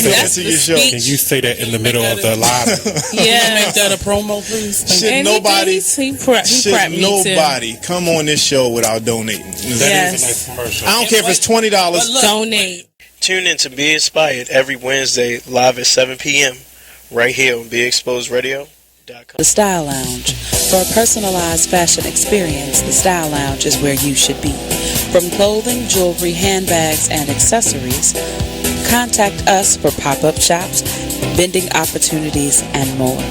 coming to your show. Can you say that in the middle of the live? Yeah, make that a promo, please. Should nobody, he prepped me nobody come on this show without donating? That is a nice commercial. I don't care if it's $20. Donate. Tune in to Be Inspired every Wednesday live at 7 p.m. right here on BeExposedRadio.com. The Style Lounge. For a personalized fashion experience, the Style Lounge is where you should be. From clothing, jewelry, handbags, and accessories, contact us for pop-up shops, vending opportunities, and more.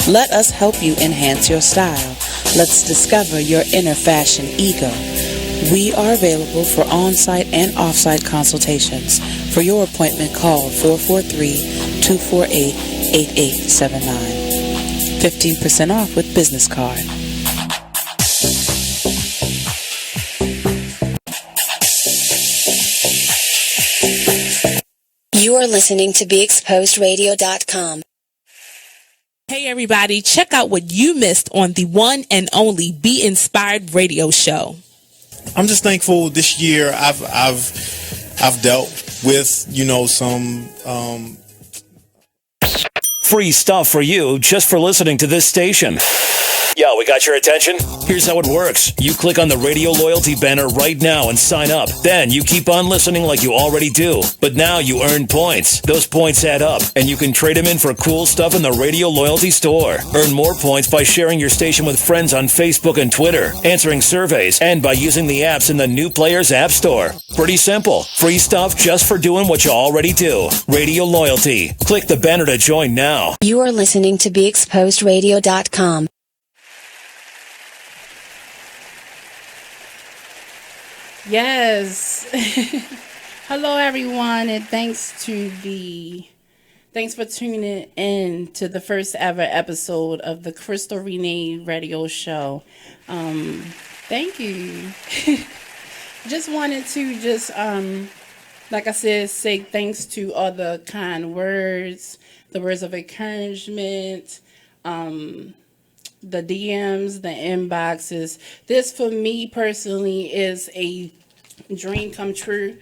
Let us help you enhance your style. Let's discover your inner fashion ego. We are available for on-site and off-site consultations. For your appointment, call 443-248-8879. 15% off with business card. You are listening to BeExposedRadio.com. Hey everybody, check out what you missed on the one and only Be Inspired radio show. I'm just thankful this year I've dealt with, some free stuff for you just for listening to this station. Yo, we got your attention? Here's how it works. You click on the radio loyalty banner right now and sign up. Then you keep on listening like you already do. But now you earn points. Those points add up, and you can trade them in for cool stuff in the radio loyalty store. Earn more points by sharing your station with friends on Facebook and Twitter, answering surveys, and by using the apps in the New Players App Store. Pretty simple. Free stuff just for doing what you already do. Radio loyalty. Click the banner to join now. You are listening to BeExposedRadio.com. Yes. Hello everyone, and thanks for tuning in to the first ever episode of the Krystal Renee radio show. Thank you. Just wanted to like I said, say thanks to all the kind words, the words of encouragement, the DMs, the inboxes. This for me personally is a dream come true.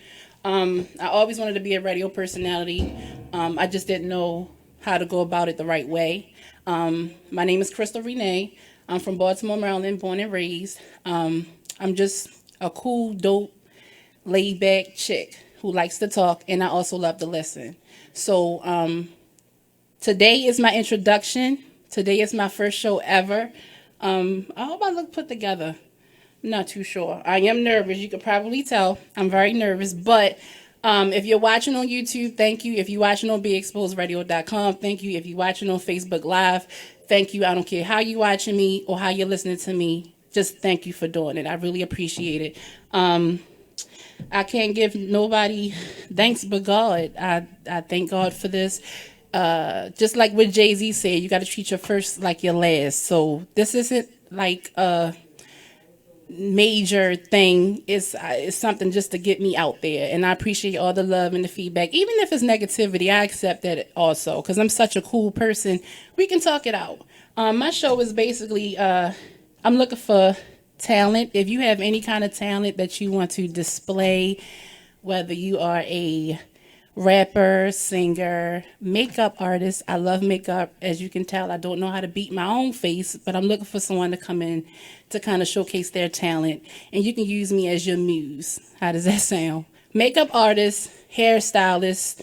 I always wanted to be a radio personality. I just didn't know how to go about it the right way. My name is Krystal Renee. I'm from Baltimore, Maryland, born and raised. I'm just a cool, dope, laid-back chick who likes to talk, and I also love to listen. So today is my introduction. Today is my first show ever. I hope I look put together. I'm not too sure. I am nervous. You could probably tell. I'm very nervous. But if you're watching on YouTube, thank you. If you're watching on BeExposedRadio.com, thank you. If you're watching on Facebook Live, thank you. I don't care how you're watching me or how you're listening to me. Just thank you for doing it. I really appreciate it. I can't give nobody thanks but God. I thank God for this. Just like what Jay-Z said, you got to treat your first like your last. So this isn't like a major thing. It's something just to get me out there. And I appreciate all the love and the feedback. Even if it's negativity, I accept that also because I'm such a cool person. We can talk it out. My show is basically, I'm looking for talent. If you have any kind of talent that you want to display, whether you are a rapper, singer, makeup artist. I love makeup. As you can tell, I don't know how to beat my own face, but I'm looking for someone to come in to kind of showcase their talent. And you can use me as your muse. How does that sound? Makeup artists, hairstylists,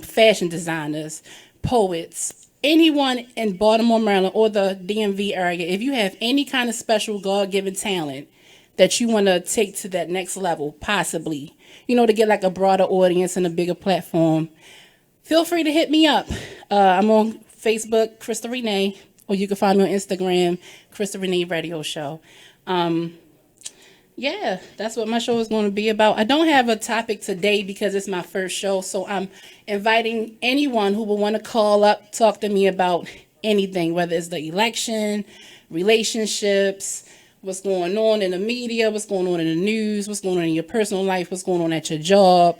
fashion designers, poets, anyone in Baltimore, Maryland, or the DMV area. If you have any kind of special God-given talent that you want to take to that next level, possibly, to get like a broader audience and a bigger platform, feel free to hit me up. I'm on Facebook, Krystal Renee, or you can find me on Instagram, Krystal Renee Radio Show. Yeah, that's what my show is going to be about. I don't have a topic today because it's my first show, so I'm inviting anyone who will want to call up, talk to me about anything, whether it's the election, relationships, what's going on in the media, what's going on in the news, what's going on in your personal life, what's going on at your job,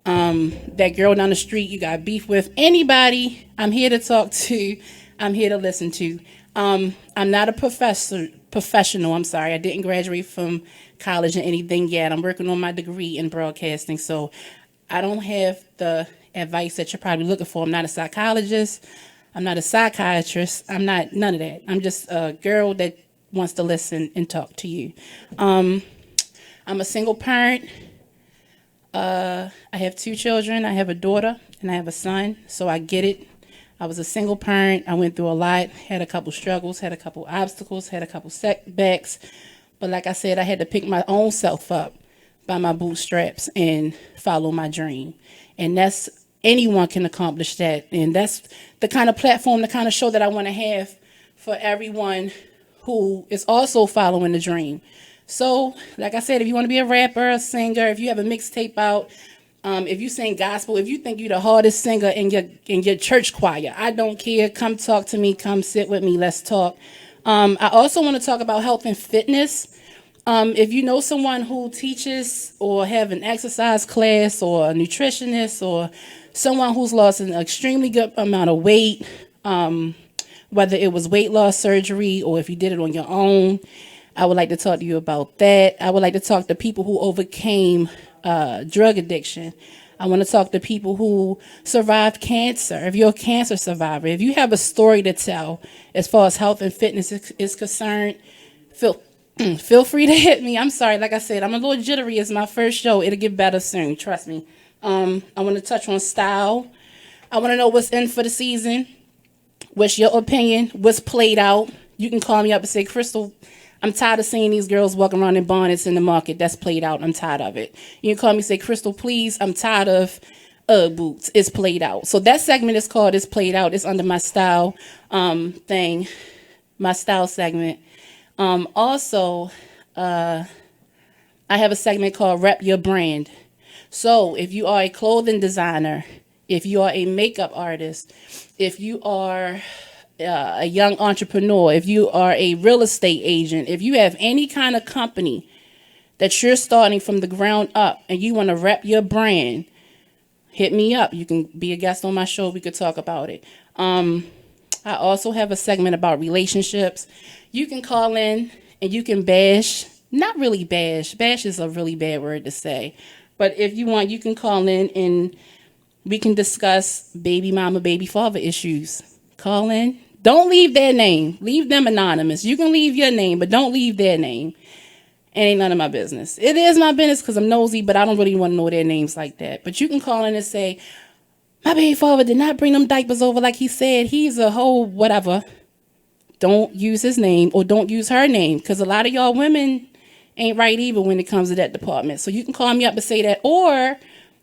that girl down the street you got beef with, anybody, I'm here to talk to, I'm here to listen to. I'm not a professional, I'm sorry, I didn't graduate from college or anything yet. I'm working on my degree in broadcasting, so I don't have the advice that you're probably looking for. I'm not a psychologist. I'm not a psychiatrist. I'm not none of that. I'm just a girl that wants to listen and talk to you. I'm a single parent. I have 2 children. I have a daughter and I have a son, so I get it. I was a single parent. I went through a lot, had a couple struggles, had a couple obstacles, had a couple setbacks. But like I said, I had to pick my own self up by my bootstraps and follow my dream. And that's anyone can accomplish that. And that's the kind of platform, the kind of show that I want to have for everyone who is also following the dream. So, like I said, if you want to be a rapper, a singer, if you have a mixtape out, if you sing gospel, if you think you're the hardest singer in your church choir, I don't care. Come talk to me. Come sit with me. Let's talk. I also want to talk about health and fitness. If you know someone who teaches or have an exercise class or a nutritionist or someone who's lost an extremely good amount of weight, whether it was weight loss surgery or if you did it on your own, I would like to talk to you about that. I would like to talk to people who overcame drug addiction. I want to talk to people who survived cancer. If you're a cancer survivor, if you have a story to tell as far as health and fitness is concerned, feel free to hit me. I'm sorry, like I said, I'm a little jittery. It's my first show. It'll get better soon, trust me. I want to touch on style. I want to know what's in for the season. What's your opinion? What's played out? You can call me up and say, Krystal, I'm tired of seeing these girls walking around in bonnets in the market. That's played out. I'm tired of it. You can call me and say, Krystal, please, I'm tired of boots. It's played out. So that segment is called It's Played Out. It's under my style thing, my style segment. Also, I have a segment called Rep Your Brand. So if you are a clothing designer, if you are a makeup artist, if you are a young entrepreneur, if you are a real estate agent, if you have any kind of company that you're starting from the ground up and you want to rep your brand, hit me up. You can be a guest on my show. We could talk about it. I also have a segment about relationships. You can call in and you can bash. Not really bash. Bash is a really bad word to say. But if you want, you can call in and we can discuss baby mama, baby father issues. Call in. Don't leave their name. Leave them anonymous. You can leave your name, but don't leave their name. It ain't none of my business. It is my business because I'm nosy, but I don't really want to know their names like that. But you can call in and say, my baby father did not bring them diapers over like he said. He's a whole whatever. Don't use his name or don't use her name because a lot of y'all women ain't right either when it comes to that department. So you can call me up and say that, or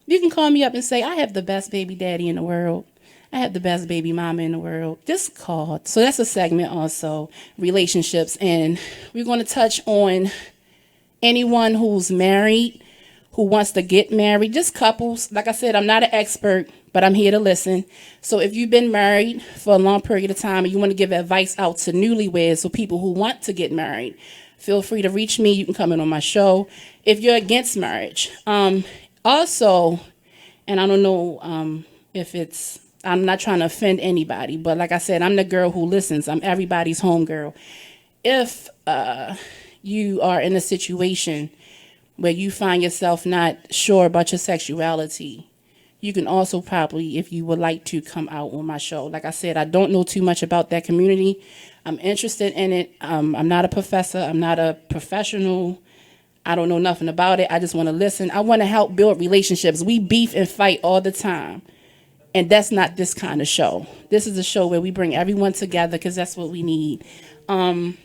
you can call me up and say, I have the best baby daddy in the world. I have the best baby mama in the world. Just call. So that's a segment also, relationships. And we're going to touch on anyone who's married, who wants to get married, just couples. Like I said, I'm not an expert, but I'm here to listen. So if you've been married for a long period of time and you want to give advice out to newlyweds or people who want to get married, feel free to reach me. You can come in on my show. If you're against marriage, also, and I don't know if it's, I'm not trying to offend anybody, but like I said, I'm the girl who listens. I'm everybody's homegirl. If you are in a situation where you find yourself not sure about your sexuality, you can also probably, if you would like to, come out on my show. Like I said, I don't know too much about that community. I'm interested in it. I'm not a professor. I'm not a professional. I don't know nothing about it. I just want to listen. I want to help build relationships. We beef and fight all the time. And that's not this kind of show. This is a show where we bring everyone together because that's what we need. I'm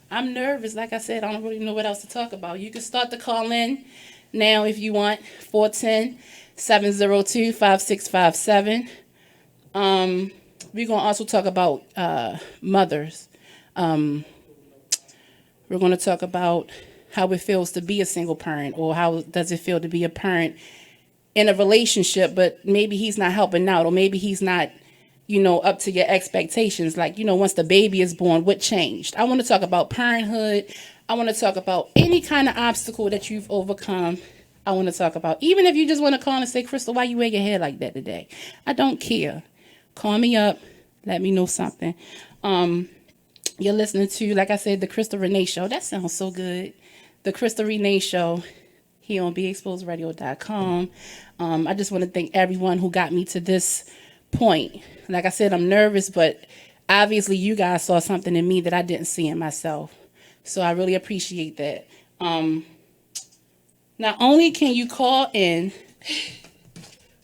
nervous. Like I said, I don't really know what else to talk about. You can start to call in now if you want. 410-702-5657. We're going to also talk about mothers. We're going to talk about how it feels to be a single parent, or how does it feel to be a parent in a relationship, but maybe he's not helping out, or maybe he's not, up to your expectations. Like, once the baby is born, what changed? I want to talk about parenthood. I want to talk about any kind of obstacle that you've overcome. I want to talk about, even if you just want to call and say, Krystal, why you wear your hair like that today? I don't care. Call me up. Let me know something. You're listening to, like I said, the Krystal Renee Show. That sounds so good. The Krystal Renee Show here on BeExposedRadio.com. I just want to thank everyone who got me to this point. Like I said, I'm nervous, but obviously you guys saw something in me that I didn't see in myself. So I really appreciate that. Not only can you call in,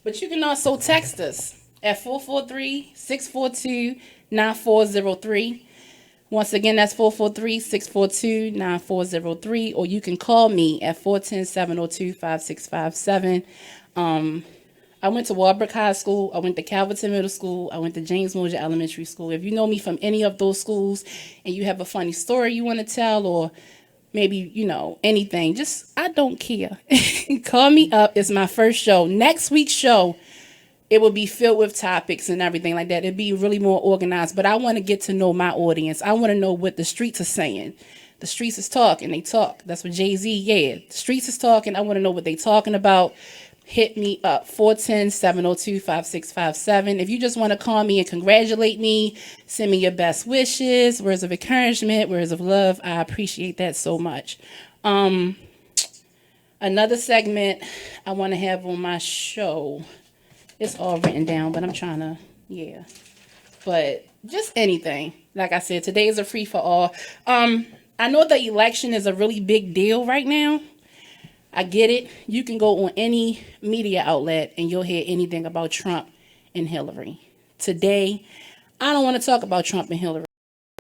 but you can also text us at 443-642-9403. Once again, that's 443-642-9403, or you can call me at 410-702-5657. I went to Walbrook High School. I went to Calverton Middle School. I went to James Moser Elementary School. If you know me from any of those schools and you have a funny story you want to tell, or maybe, anything, I don't care. Call me up. It's my first show. Next week's show, it will be filled with topics and everything like that. It'd be really more organized, but I want to get to know my audience. I want to know what the streets are saying. The streets is talking. They talk. That's what Jay-Z, yeah. The streets is talking. I want to know what they talking about. Hit me up, 410-702-5657. If you just want to call me and congratulate me, send me your best wishes, words of encouragement, words of love. I appreciate that so much. Another segment I want to have on my show. It's all written down, but I'm trying to, But just anything. Like I said, today is a free for all. I know the election is a really big deal right now. I get it. You can go on any media outlet and you'll hear anything about Trump and Hillary. Today, I don't want to talk about Trump and Hillary.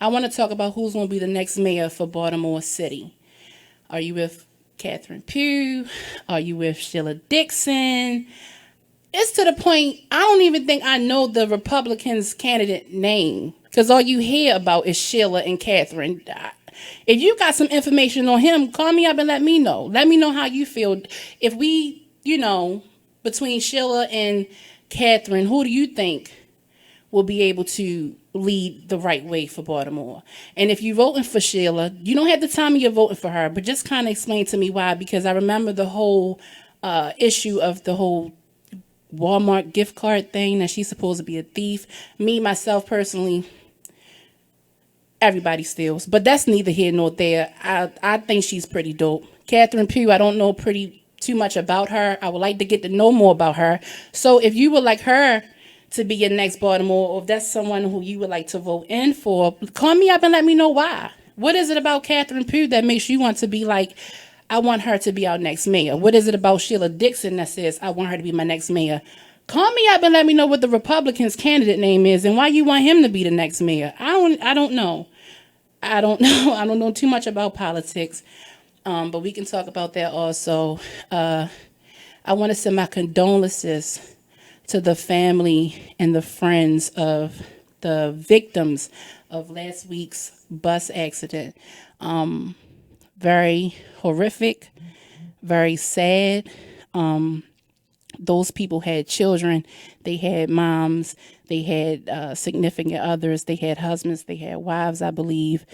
I want to talk about who's going to be the next mayor for Baltimore City. Are you with Catherine Pugh? Are you with Sheila Dixon? It's to the point, I don't even think I know the Republicans' candidate name, because all you hear about is Sheila and Catherine. If you got some information on him, call me up and let me know. Let me know how you feel. If we, between Sheila and Catherine, who do you think will be able to lead the right way for Baltimore? And if you're voting for Sheila, you don't have to tell me you're voting for her, but just kind of explain to me why, because I remember the whole issue of the whole Walmart gift card thing, that she's supposed to be a thief. Me, myself, personally, everybody steals, but that's neither here nor there. I think she's pretty dope. Catherine Pugh, I don't know too much about her. I would like to get to know more about her. So if you would like her to be your next Baltimore, or if that's someone who you would like to vote in for, call me up and let me know why. What is it about Catherine Pugh that makes you want to be like, I want her to be our next mayor? What is it about Sheila Dixon that says, I want her to be my next mayor? Call me up and let me know what the Republicans' candidate name is and why you want him to be the next mayor. I don't know. I don't know too much about politics, but we can talk about that also. I want to send my condolences to the family and the friends of the victims of last week's bus accident. Very horrific, very sad. Those people had children, they had moms, they had significant others, they had husbands, they had wives, I believe.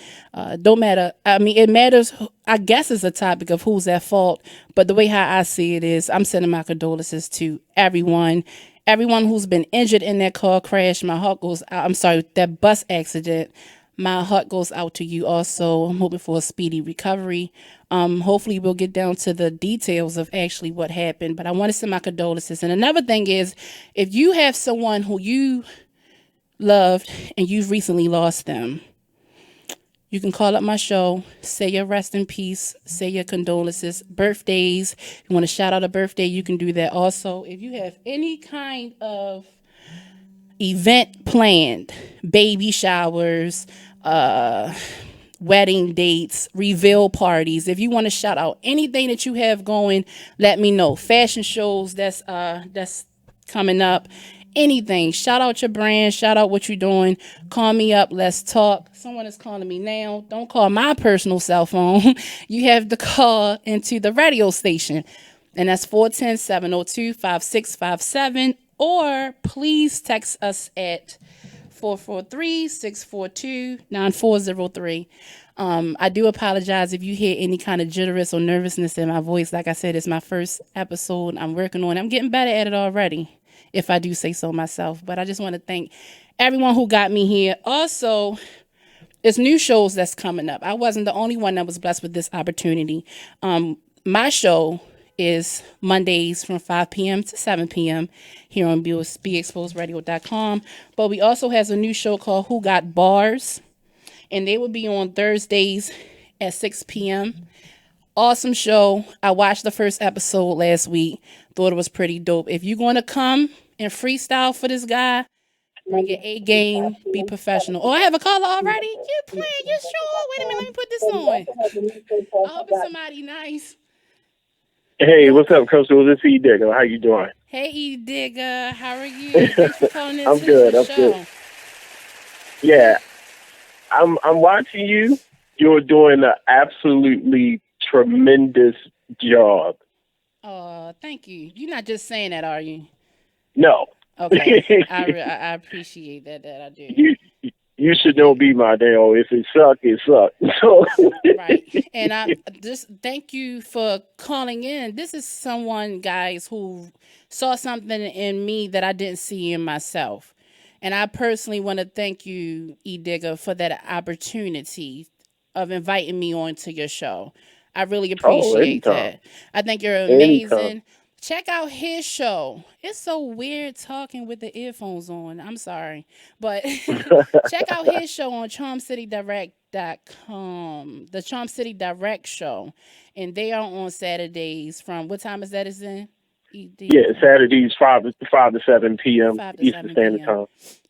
Don't matter. I mean, it matters. I guess it's a topic of who's at fault, but the way how I see it is, I'm sending my condolences to everyone who's been injured in that car crash. My heart goes out. I'm sorry, that bus accident. My heart goes out to you also. I'm hoping for a speedy recovery. Hopefully we'll get down to the details of actually what happened, but I want to send my condolences. And another thing is, if you have someone who you loved and you've recently lost them, you can call up my show, say your rest in peace, say your condolences. Birthdays, you want to shout out a birthday, you can do that also. If you have any kind of event planned, baby showers, wedding dates, reveal parties, if you want to shout out anything that you have going, let me know. Fashion shows that's coming up, anything. Shout out your brand, shout out what you're doing. Call me up, let's talk. Someone is calling me now. Don't call my personal cell phone. You have to call into the radio station, and that's 410-702-5657, or please text us at 443-642-9403. I do apologize if you hear any kind of jitteriness or nervousness in my voice. Like I said, it's my first episode. I'm working on it. I'm getting better at it already, if I do say so myself. But I just want to thank everyone who got me here. Also, it's new shows that's coming up. I wasn't the only one that was blessed with this opportunity. My show is Mondays from 5 p.m. to 7 p.m. here on BeExposedRadio.com. But we also has a new show called Who Got Bars, and they will be on Thursdays at 6 p.m. Awesome show. I watched the first episode last week. Thought it was pretty dope. If you're going to come and freestyle for this guy, bring your A game, be professional. Oh, I have a caller already? You playing? You sure? Wait a minute, let me put this on. I hope it's somebody nice. Hey, what's up, Krystal? This is E Digger. How you doing? Hey, E Digger. How are you? Thanks for calling in I'm to good. the I'm show. good. Yeah, I'm watching you. You're doing an absolutely tremendous job. Oh, thank you. You're not just saying that, are you? No. Okay. I appreciate that I do. You should know be my damn. If it suck, it suck. So Right. And I just thank you for calling in. This is someone, guys, who saw something in me that I didn't see in myself. And I personally want to thank you, E Digger, for that opportunity of inviting me onto your show. I really appreciate that. I think you're amazing. Anytime. Check out his show. It's so weird talking with the earphones on. I'm sorry. But check out his show on CharmCityDirect.com. The Charm City Direct show. And they are on Saturdays from, what time is that is in? yeah, Saturdays 5 to 7 p.m. 5 to Eastern 7 Standard p.m. Time.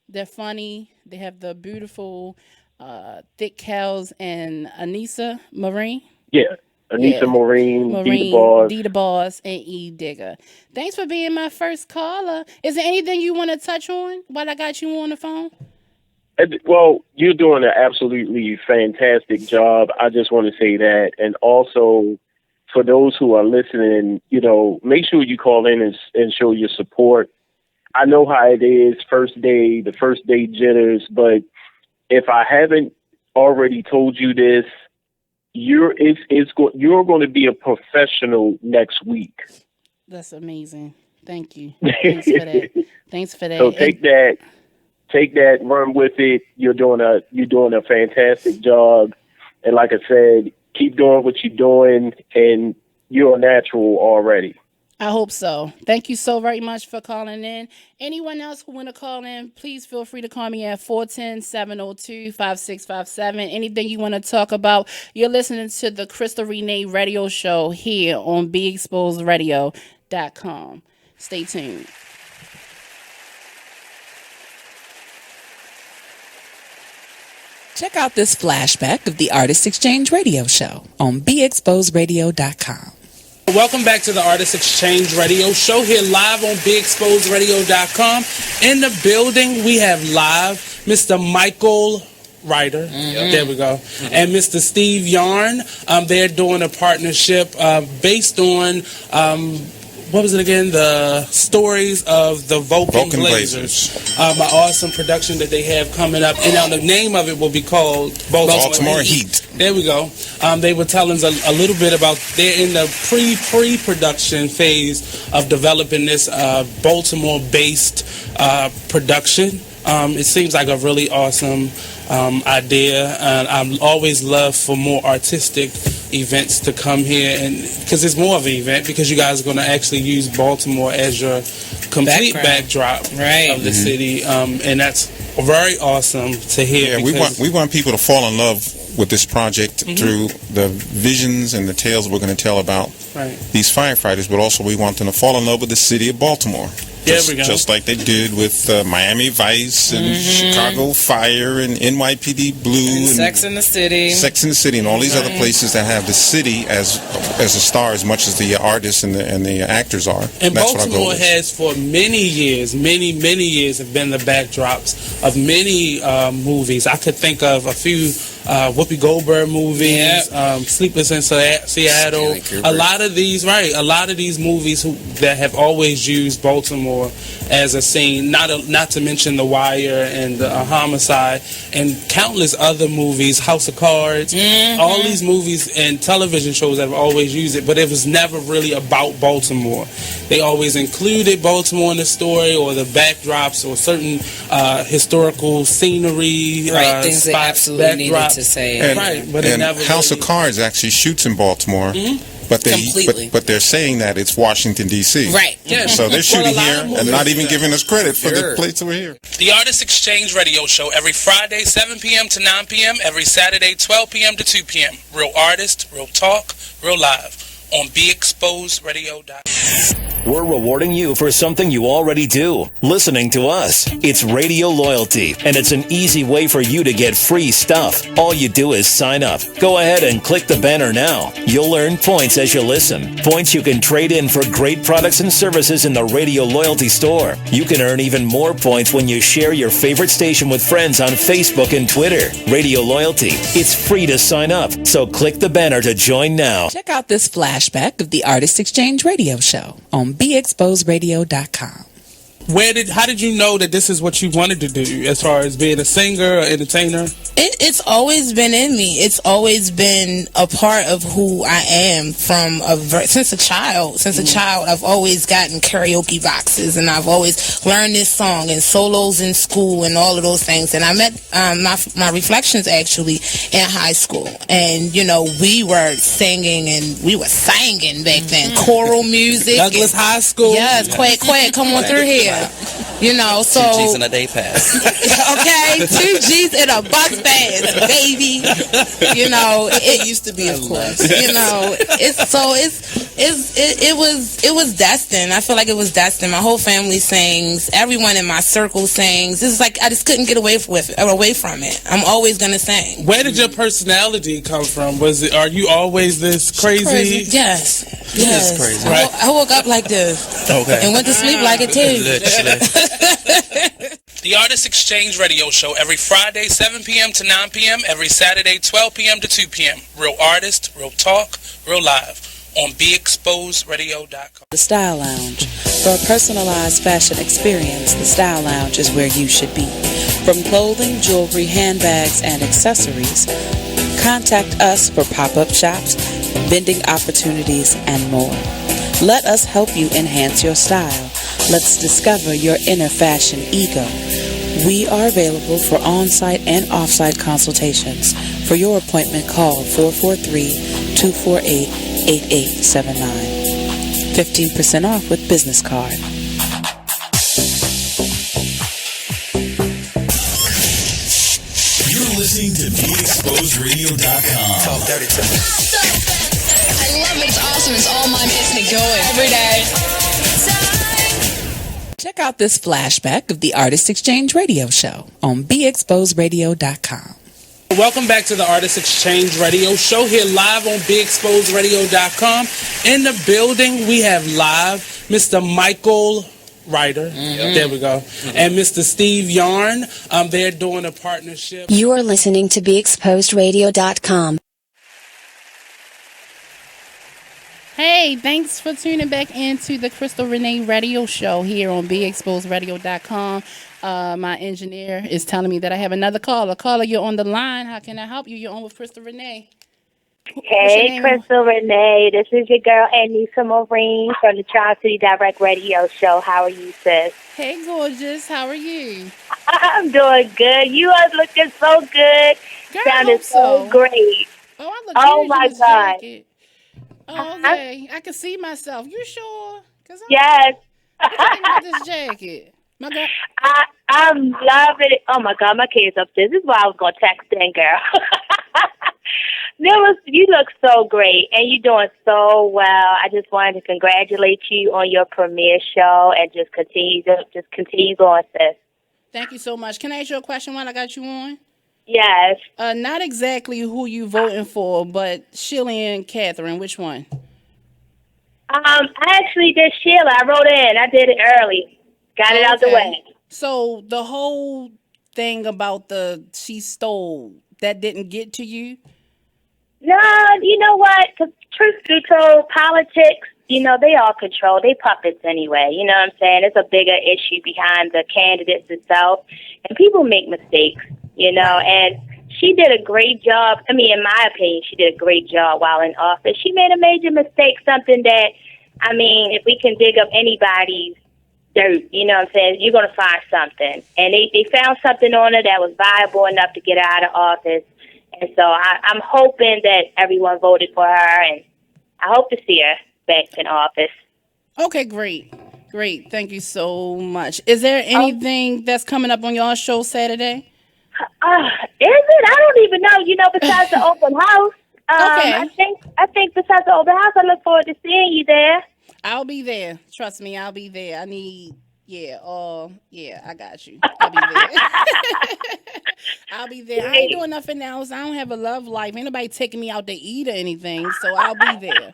They're funny. They have the beautiful Thick Cows and Anissa Marine. Yeah, Anissa Yeah. Maureen, Marine, Dee Boss. D the Boss, and E Digger. Thanks for being my first caller. Is there anything you want to touch on while I got you on the phone? Well, you're doing an absolutely fantastic job. I just want to say that. And also, for those who are listening, make sure you call in and show your support. I know how it is, the first day jitters, but if I haven't already told you this, you're going to be a professional next week. That's amazing. Thank you. Thanks for that. Thanks for that. So take that, run with it. You're doing a fantastic job, and like I said, keep doing what you're doing, and you're a natural already. I hope so. Thank you so very much for calling in. Anyone else who want to call in, please feel free to call me at 410-702-5657. Anything you want to talk about. You're listening to the Krystal Renee radio show here on BeExposedRadio.com. Stay tuned. Check out this flashback of the Artist Exchange radio show on BeExposedRadio.com. Welcome back to the Artist Exchange Radio Show here live on BeExposedRadio.com. In the building, we have live Mr. Michael Ryder. There we go. And Mr. Steve Yarn. They're doing a partnership based on, what was it again? The stories of the Vulcan Blazers. An awesome production that they have coming up. And now the name of it will be called Baltimore Heat. There we go. They were telling us a little bit about, they're in the pre-production phase of developing this Baltimore-based production. It seems like a really awesome idea, and I always love for more artistic events to come here, and because it's more of an event, because you guys are going to actually use Baltimore as your complete backdrop of the city, and that's very awesome to hear. Yeah, we want people to fall in love with this project through the visions and the tales we're going to tell about these firefighters, but also we want them to fall in love with the city of Baltimore. Just like they did with Miami Vice and Chicago Fire and NYPD Blue and Sex in the City, and all these other places that have the city as a star as much as the artists and the actors are. And that's Baltimore what our goal is. has for many years have been the backdrops of many movies. I could think of a few Whoopi Goldberg movies, Sleepless in Seattle. A lot of these movies that have always used Baltimore as a scene. Not to mention The Wire and Homicide and countless other movies, House of Cards. All these movies and television shows have always used it, but it was never really about Baltimore. They always included Baltimore in the story or the backdrops or certain historical scenery, things they absolutely needed to say. But it never House of Cards actually shoots in Baltimore. but they're saying that it's Washington D.C. Right. Yeah. So they're shooting here and not even giving us credit for the place we're here. The Artist Exchange Radio Show every Friday 7 p.m. to 9 p.m. every Saturday 12 p.m. to 2 p.m. Real artist, real talk, real live on BeExposedRadio.com. We're rewarding you for something you already do, listening to us. It's Radio Loyalty, and it's an easy way for you to get free stuff. All you do is sign up. Go ahead and click the banner now. You'll earn points as you listen. Points you can trade in for great products and services in the Radio Loyalty store. You can earn even more points when you share your favorite station with friends on Facebook and Twitter. Radio Loyalty. It's free to sign up, so click the banner to join now. Check out this flashback of the Artist Exchange Radio Show on BeExposedRadio.com. How did you know that this is what you wanted to do as far as being a singer or entertainer? It's always been in me. It's always been a part of who I am since a child. Since a child, I've always gotten karaoke boxes, and I've always learned this song and solos in school and all of those things. And I met my reflections actually in high school, and we were singing and we were singing back then, choral music. Douglas High School. Yes, quack, come on through here. So 2 G's in a day pass. Okay, 2 G's in a bus pass, baby. It used to be, of course. It was destined. I feel like it was destined. My whole family sings. Everyone in my circle sings. It's like I just couldn't get away from it. I'm always gonna sing. Where did your personality come from? Are you always this crazy? Yes. Yes. Crazy. Right? I woke up like this. Okay. And went to sleep like it too. The Artist Exchange Radio Show every Friday 7 p.m. to 9 p.m. every Saturday 12 p.m. to 2 p.m. Real artist, real talk, real live on BeExposedRadio.com. The Style Lounge. For a personalized fashion experience, the Style Lounge is where you should be. From clothing, jewelry, handbags, and accessories, contact us for pop-up shops, vending opportunities, and more. Let us help you enhance your style. Let's discover your inner fashion ego. We are available for on-site and off-site consultations. For your appointment, call 443-248-8879. 15% off with business card. You're listening to BeExposedRadio.com. Talk dirty to me. I love it. It's awesome. It's all mine. Gets me going every day. Check out this flashback of the Artist Exchange Radio Show on BeExposedRadio.com. Welcome back to the Artist Exchange Radio Show here live on BeExposedRadio.com. In the building, we have live Mr. Michael Ryder. There we go. And Mr. Steve Yarn. They're doing a partnership. You are listening to BeExposedRadio.com. Hey, thanks for tuning back into the Krystal Renee Radio Show here on BeExposedRadio.com. My engineer is telling me that I have another caller. Caller, you're on the line. How can I help you? You're on with Krystal Renee. Hey, Krystal Renee. This is your girl, Anissa Maureen from the Tri-City Direct Radio Show. How are you, sis? Hey, gorgeous. How are you? I'm doing good. You are looking so good. Girl, Sounded so great. Oh, my God. Jacket. Oh, okay. I can see myself. You sure? Yes. What you think about this jacket? My God. I'm loving it. Oh, my God. My kid's upstairs. This is why I was going to text in, girl. You look so great, and you're doing so well. I just wanted to congratulate you on your premiere show, and just continue going, sis. Thank you so much. Can I ask you a question while I got you on? Yes. Not exactly who you voting for, but Sheila and Catherine. Which one? I actually did Sheila. I wrote in. I did it early. Got it out the way. So the whole thing about she stole, that didn't get to you? No, you know what? Because truth be told, politics, they all control. They puppets anyway. You know what I'm saying? It's a bigger issue behind the candidates itself. And people make mistakes, and she did a great job. I mean, in my opinion, she did a great job while in office. She made a major mistake, something that, if we can dig up anybody's dirt, you know what I'm saying, you're going to find something. And they found something on her that was viable enough to get her out of office. And so I'm hoping that everyone voted for her, and I hope to see her back in office. Okay, great. Thank you so much. Is there anything that's coming up on y'all show Saturday? Is it? I don't even know. Besides the open house. Okay. I think besides the open house, I look forward to seeing you there. I'll be there. Trust me, I'll be there. I got you. I'll be there. I'll be there. I ain't doing nothing else. I don't have a love life. Ain't nobody taking me out to eat or anything, so I'll be there.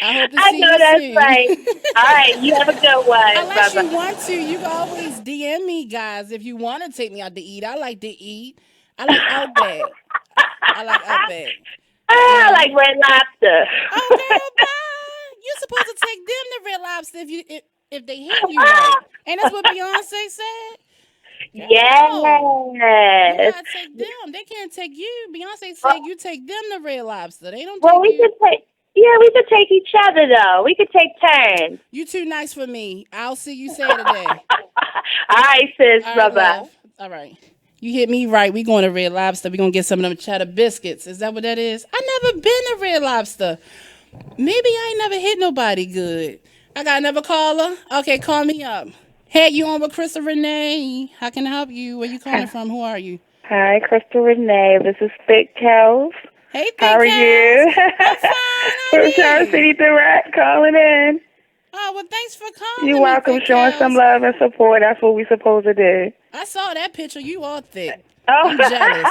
I hope to see you that's soon. right. All right, you have a good one. Unless Bye-bye. you want to, you can always DM me, guys, if you want to take me out to eat. I like to eat. I like Outback. I like Red Lobster. Oh, girl, bye. You're supposed to take them to Red Lobster if they hit you right. Ain't that's what Beyonce said? Yes. You gotta take them. They can't take you. Beyonce said you take them to Red Lobster. They don't take you. We could take each other, though. We could take turns. You too nice for me. I'll see you Saturday. All right, sis. Bye-bye. All right. You hit me right. We going to Red Lobster. We going to get some of them cheddar biscuits. Is that what that is? I never been to Red Lobster. Maybe I ain't never hit nobody good. I got another caller. Okay, call me up. Hey, you on with Krystal Renee? How can I help you? Where you calling from? Who are you? Hi, Krystal Renee. This is Thick Cows. Hey, Thick How are you? I'm fine. From Charlotte City Direct, calling in. Oh, well, thanks for calling. You're welcome. Showing some love and support. That's what we supposed to do. I saw that picture. You all thick. Oh. I'm jealous.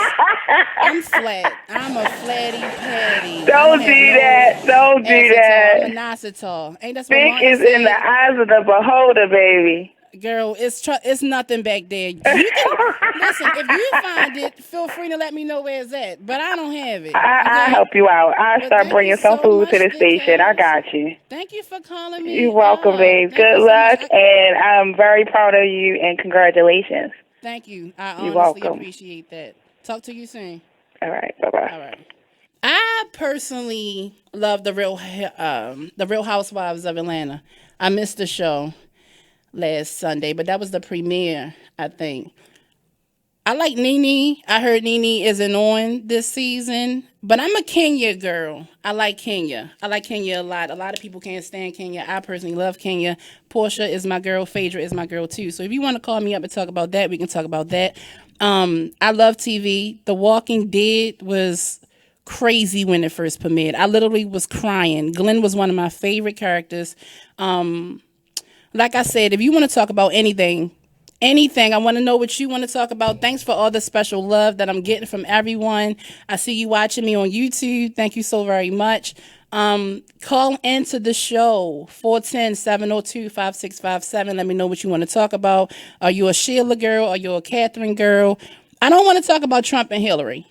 I'm flat. I'm a flatty patty. Don't do that. Don't do that. I'm a Nacital. Ain't that what Thick is in the eyes of the beholder, baby. Girl, it's nothing back there. You can, listen, if you find it, feel free to let me know where it's at. But I don't have it. I'll help you out. I'll start bringing some food to the station. I got you. Thank you for calling me. You're welcome, babe. Good luck, and I'm very proud of you, and congratulations. Thank you. I You're honestly welcome. appreciate that. Talk to you soon. All right. Bye-bye. All right. I personally love the Real Housewives of Atlanta. I missed the show last Sunday, but that was the premiere, I think. I like Nene. I heard Nene isn't on this season, but I'm a Kenya girl. I like Kenya. I like Kenya a lot. A lot of people can't stand Kenya. I personally love Kenya. Portia is my girl. Phaedra is my girl too. So if you want to call me up and talk about that, we can talk about that. I love TV. The Walking Dead was crazy when it first premiered. I literally was crying. Glenn was one of my favorite characters. Like I said, if you want to talk about anything, I want to know what you want to talk about. Thanks for all the special love that I'm getting from everyone. I see you watching me on YouTube. Thank you so very much. Call into the show, 410-702-5657. Let me know what you want to talk about. Are you a Sheila girl? Are you a Catherine girl? I don't want to talk about Trump and Hillary.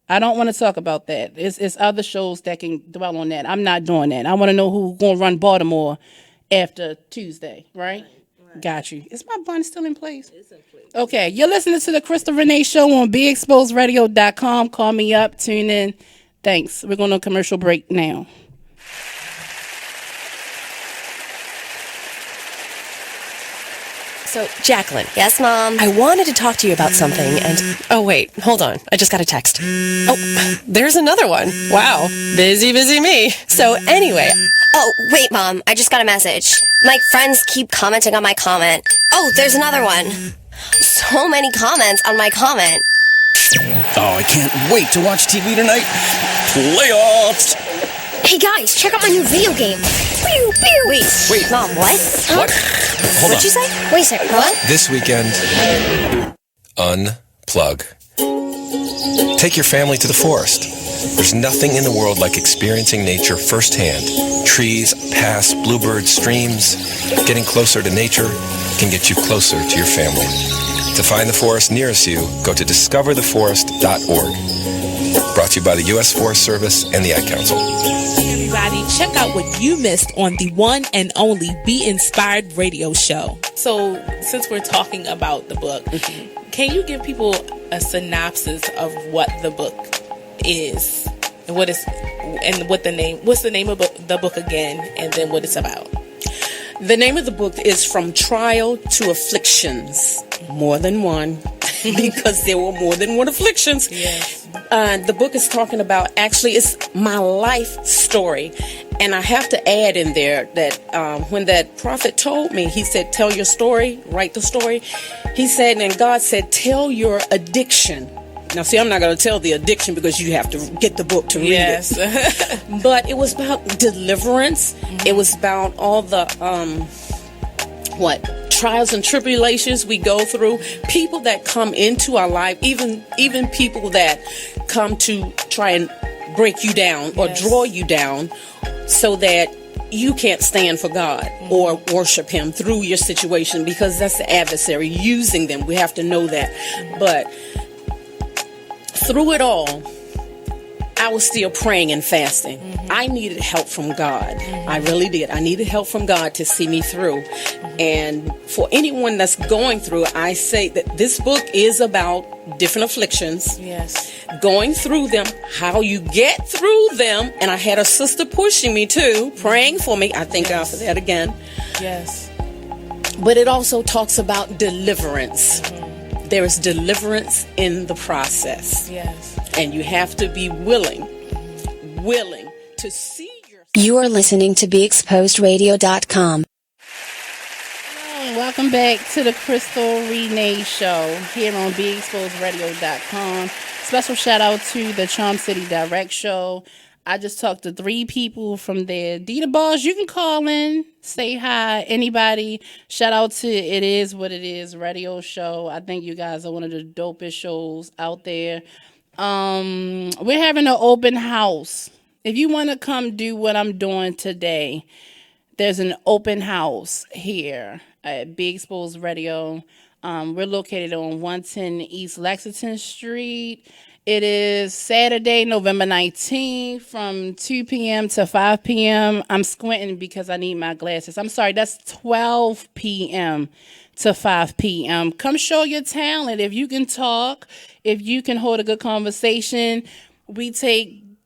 I don't want to talk about that. It's other shows that can dwell on that. I'm not doing that. I want to know who's going to run Baltimore after Tuesday, right? Got you. Is my bun still in place? It's in place. Okay, you're listening to the Krystal Renee Show on BeExposedRadio.com. Call me up, tune in. Thanks. We're going to a commercial break now. So, Jacqueline. Yes, Mom? I wanted to talk to you about something, and... Oh, wait. Hold on. I just got a text. Oh, there's another one. Wow. Busy me. So, anyway... Oh, wait, Mom. I just got a message. My friends keep commenting on my comment. Oh, there's another one. So many comments on my comment. Oh, I can't wait to watch TV tonight. Playoffs! Hey, guys, check out my new video game. Pew, pew. Wait. Mom, what? What? Hold What'd you say? Wait a second, what? This weekend, unplug. Take your family to the forest. There's nothing in the world like experiencing nature firsthand. Trees, paths, bluebirds, streams. Getting closer to nature can get you closer to your family. To find the forest nearest you, go to discovertheforest.org. Brought to you by the U.S. Forest Service and the Ad Council. Hey everybody, check out what you missed on the one and only Be Inspired radio show. So, since we're talking about the book, can you give people a synopsis of what the book is and what's the name of the book again, and then what it's about? The name of the book is From Trial to Afflictions. More than one, because there were more than one afflictions. Yes. The book is talking about, actually, it's my life story. And I have to add in there that when that prophet told me, he said, tell your story, write the story. He said, and God said, tell your addiction. Now, see, I'm not going to tell the addiction because you have to get the book to read it. But it was about deliverance. It was about all the, trials and tribulations we go through. People that come into our life, even people that come to try and break you down or draw you down so that you can't stand for God or worship Him through your situation, because that's the adversary using them. We have to know that. But through it all, I was still praying and fasting. I needed help from God. I really did. I needed help from God to see me through. And for anyone that's going through, I say that this book is about different afflictions. Yes. Going through them, how you get through them. And I had a sister pushing me too, praying for me. I thank God for that again. Yes. But it also talks about deliverance. There is deliverance in the process. Yes. And you have to be willing to see your... You are listening to BeExposedRadio.com. Hello, and welcome back to the Krystal Renee Show here on BeExposedRadio.com. Special shout out to the Charm City Direct Show. I just talked to 3 people from there. Dita Boss, you can call in, say hi, anybody. Shout out to It Is What It Is radio show. I think you guys are one of the dopest shows out there. We're having an open house. If you want to come do what I'm doing today, there's an open house here at Be Exposed Radio. We're located on 110 East Lexington Street. It is Saturday, November 19th from 2 p.m. to 5 p.m. I'm squinting because I need my glasses. I'm sorry, that's 12 p.m. to 5 p.m. Come show your talent. If you can talk, if you can hold a good conversation, we're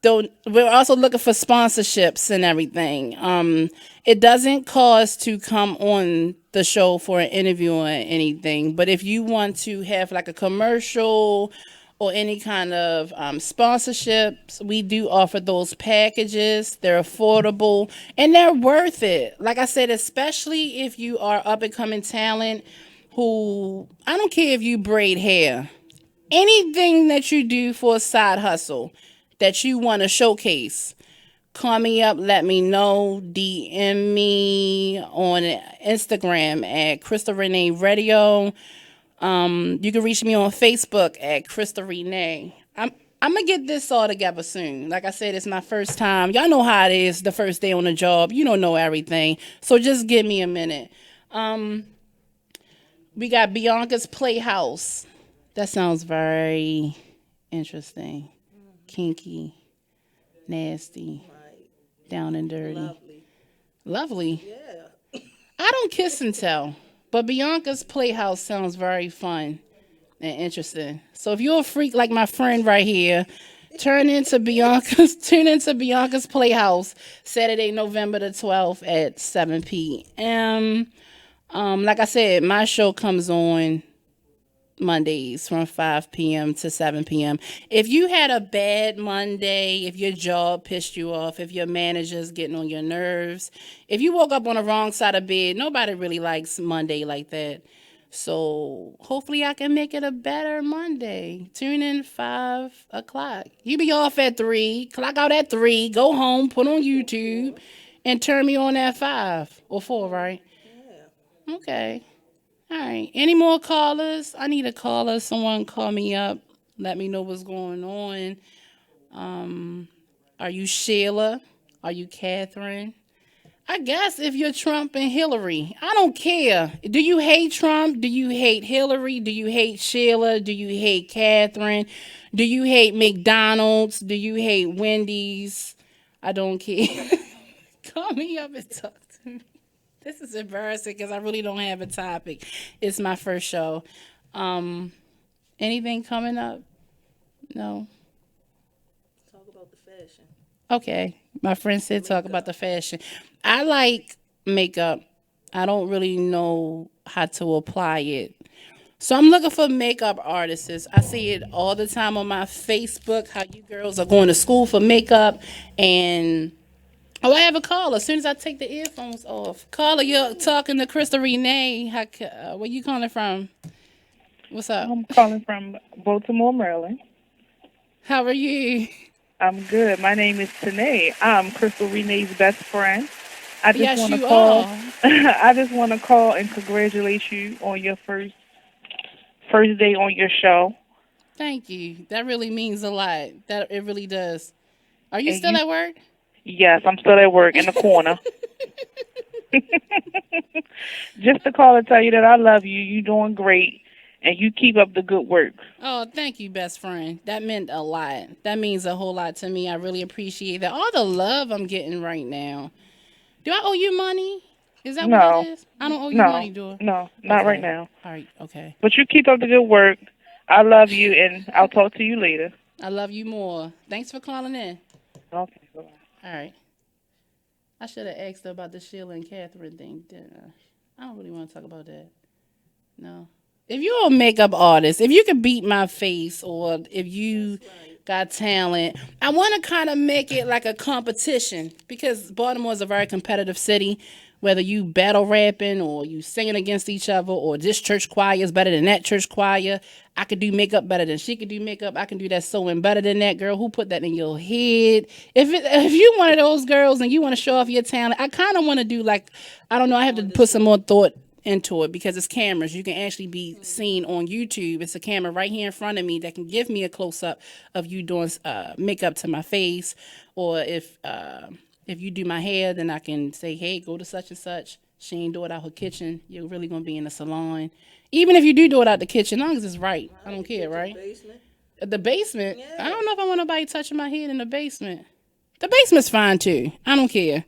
also looking for sponsorships and everything. It doesn't cost to come on the show for an interview or anything, but if you want to have like a commercial or any kind of sponsorships, we do offer those packages. They're affordable and they're worth it. Like I said, especially if you are up and coming talent who, I don't care if you braid hair, anything that you do for a side hustle that you want to showcase, call me up, let me know, DM me on Instagram at Krystal Renee Radio. You can reach me on Facebook at Krystal Renee. I'm gonna get this all together soon. Like I said, it's my first time. Y'all know how it is the first day on the job. You don't know everything. So just give me a minute. We got Bianca's Playhouse. That sounds very interesting. Kinky, nasty, down and dirty. Lovely. Yeah. I don't kiss and tell. But Bianca's Playhouse sounds very fun and interesting. So if you're a freak like my friend right here, tune into Bianca's Playhouse Saturday, November the 12th at 7 p.m. Like I said, my show comes on Mondays from 5 p.m. to 7 p.m. If you had a bad Monday, if your job pissed you off, if your manager's getting on your nerves, if you woke up on the wrong side of bed, nobody really likes Monday like that. So hopefully I can make it a better Monday. Tune in 5 o'clock. You be off at 3, clock out at 3, go home, put on YouTube, and turn me on at 5 or 4, right? Yeah. Okay. All right. Any more callers? I need a caller. Someone call me up. Let me know what's going on. Are you Sheila? Are you Catherine? I guess if you're Trump and Hillary, I don't care. Do you hate Trump? Do you hate Hillary? Do you hate Sheila? Do you hate Catherine? Do you hate McDonald's? Do you hate Wendy's? I don't care. Call me up and talk to me. This is embarrassing because I really don't have a topic. It's my first show. Anything coming up? No. Talk about the fashion. Okay. My friend said talk about the fashion. I like makeup. I don't really know how to apply it. So I'm looking for makeup artists. I see it all the time on my Facebook, how you girls are going to school for makeup and Oh, I have a caller. As soon as I take the earphones off. Caller, you're talking to Krystal Renee. Where you calling from? What's up? I'm calling from Baltimore, Maryland. How are you? I'm good. My name is Tanae. I'm Krystal Renee's best friend. I just Yes, want to you call. are. I just want to call and congratulate you on your first day on your show. Thank you. That really means a lot. That it really does. Are you And still at work? Yes, I'm still at work in the corner. Just to call and tell you that I love you. You're doing great, and you keep up the good work. Oh, thank you, best friend. That meant a lot. That means a whole lot to me. I really appreciate that. All the love I'm getting right now. Do I owe you money? Is that what that is? I don't owe you money, do I? No, not Okay. right now. All right, okay. But you keep up the good work. I love you, and I'll talk to you later. I love you more. Thanks for calling in. Okay, bye. All right. I should have asked her about the Sheila and Catherine thing, didn't I? I don't really want to talk about that. No. If you're a makeup artist, if you could beat my face, or if you got talent, I want to kind of make it like a competition, because Baltimore is a very competitive city. Whether you battle rapping or you singing against each other, or this church choir is better than that church choir. I could do makeup better than she could do makeup. I can do that sewing better than that girl. Who put that in your head? If you one of those girls and you want to show off your talent, I kind of want to do like, I don't know, I have to put some more thought into it, because it's cameras. You can actually be seen on YouTube. It's a camera right here in front of me that can give me a close up of you doing makeup to my face, or if you do my hair, then I can say, hey, go to such and such. She ain't do it out her kitchen. You're really gonna be in the salon. Even if you do it out the kitchen, as long as it's right, I don't care, right? The basement. Yeah. I don't know if I want nobody touching my head in the basement. The basement's fine too. I don't care.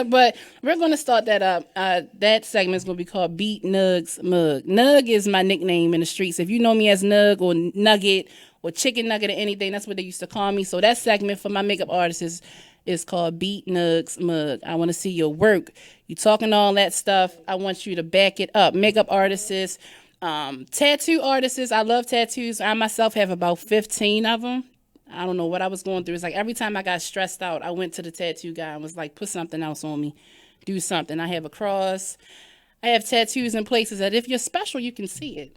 But we're going to start that up. That segment is going to be called Beat Nugs Mug. Nug is my nickname in the streets. If you know me as Nug or Nugget or Chicken Nugget or anything, that's what they used to call me. So that segment for my makeup artists is called Beat Nugs Mug. I want to see your work. You talking all that stuff. I want you to back it up. Makeup artists, tattoo artists. I love tattoos. I myself have about 15 of them. I don't know what I was going through. It's like every time I got stressed out, I went to the tattoo guy and was like, put something else on me. Do something. I have a cross. I have tattoos in places that if you're special, you can see it.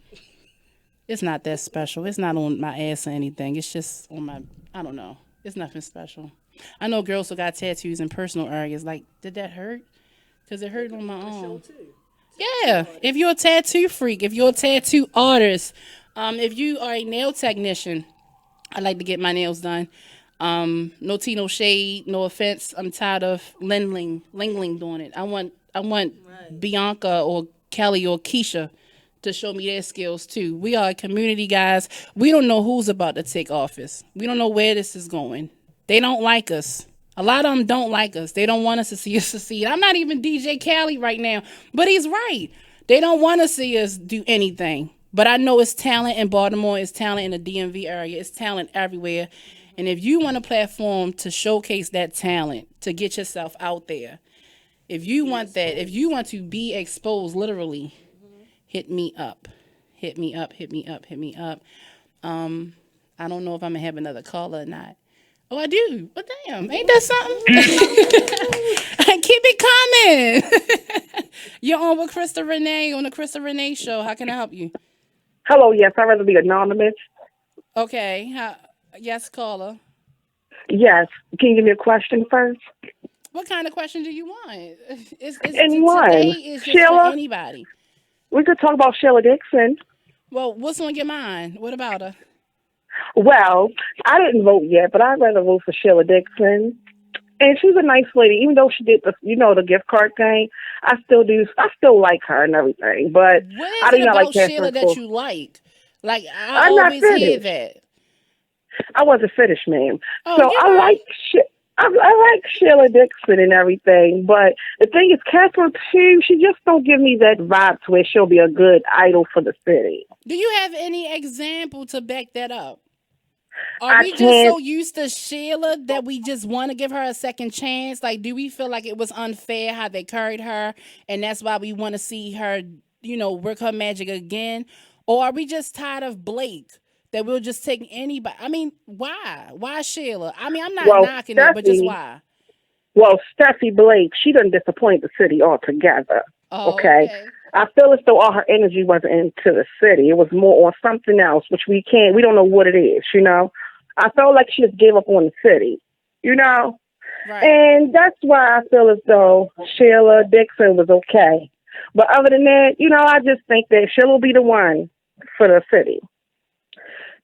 It's not that special. It's not on my ass or anything. It's just on my, I don't know. It's nothing special. I know girls who got tattoos in personal areas. Like, did that hurt? Because it hurt on my own. Yeah. If you're a tattoo freak, if you're a tattoo artist, if you are a nail technician, I like to get my nails done. No tea, no shade, no offense. I'm tired of Lingling doing it. I want Bianca or Kelly or Keisha to show me their skills too. We are a community, guys. We don't know who's about to take office. We don't know where this is going. They don't like us. A lot of them don't like us. They don't want us to see us succeed. I'm not even DJ Khaled right now, but he's right. They don't want to see us do anything. But I know it's talent in Baltimore, it's talent in the DMV area, it's talent everywhere. And if you want a platform to showcase that talent, to get yourself out there, if you want that, if you want to be exposed literally, hit me up. Hit me up. I don't know if I'm going to have another caller or not. Oh, I do. Well, damn. Ain't that something? Keep it coming. You're on with Krystal Renee on the Krystal Renee Show. How can I help you? Hello, yes, I'd rather be anonymous. Okay. Yes, caller. Yes. Can you give me a question first? What kind of question do you want? Anyone. Today is just Sheila? for anybody. We could talk about Sheila Dixon. Well, what's on your mind? What about her? Well, I didn't vote yet, but I'd rather vote for Sheila Dixon. And she's a nice lady, even though she did the gift card thing. I still like her and everything. But What is I do it not about like Catherine Sheila that Ford. you like? Like, I I'm not always hear finished. that. I wasn't finished, ma'am. Oh, So I like Sheila Dixon and everything, but the thing is, Catherine too, she just don't give me that vibe to where she'll be a good idol for the city. Do you have any example to back that up? Are we just so used to Sheila that we just want to give her a second chance? Like, do we feel like it was unfair how they carried her, and that's why we want to see her, work her magic again? Or are we just tired of Blake? That we'll just take anybody. I mean, why? Why Sheila? I mean, I'm not knocking it, but just why? Well, Steffi Blake, she done disappointed the city altogether. Oh, okay. I feel as though all her energy wasn't into the city. It was more on something else, which we don't know what it is, you know. I felt like she just gave up on the city, you know. Right. And that's why I feel as though Sheila Dixon was okay. But other than that, you know, I just think that Sheila will be the one for the city.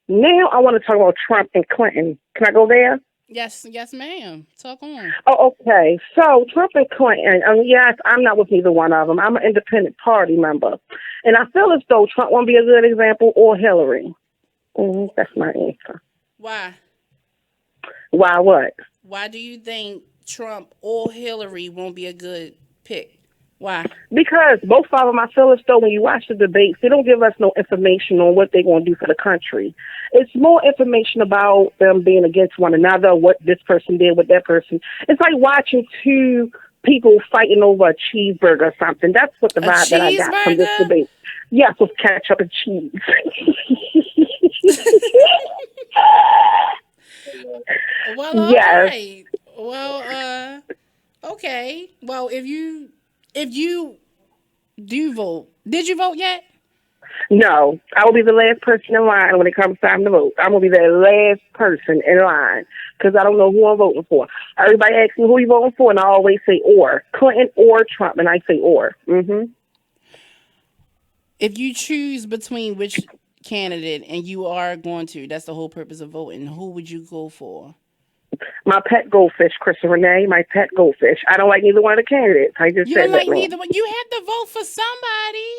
Now I want to talk about Trump and Clinton. Can I go there? Yes, ma'am. Talk on. Oh, okay. So Trump and Clinton, yes, I'm not with neither one of them. I'm an independent party member. And I feel as though Trump won't be a good example or Hillary. That's my answer. Why? Why what? Why do you think Trump or Hillary won't be a good pick? Why? Because both of them, I feel as though when you watch the debates, they don't give us no information on what they're going to do for the country. It's more information about them being against one another, what this person did with that person. It's like watching two people fighting over a cheeseburger or something. That's what the vibe that I got from this debate. Yes, with ketchup and cheese. Well, all right. Well, okay. Well, if you do vote, did you vote yet? No, I will be the last person in line when it comes time to vote. I'm going to be the last person in line because I don't know who I'm voting for. Everybody asks me who you voting for, and I always say or. Clinton or Trump, and I say or. Mm-hmm. If you choose between which candidate and you are going to, that's the whole purpose of voting, who would you go for? My pet goldfish, Krystal Renee, my pet goldfish. I don't like neither one of the candidates. I just you said don't like that neither one. You have to vote for somebody.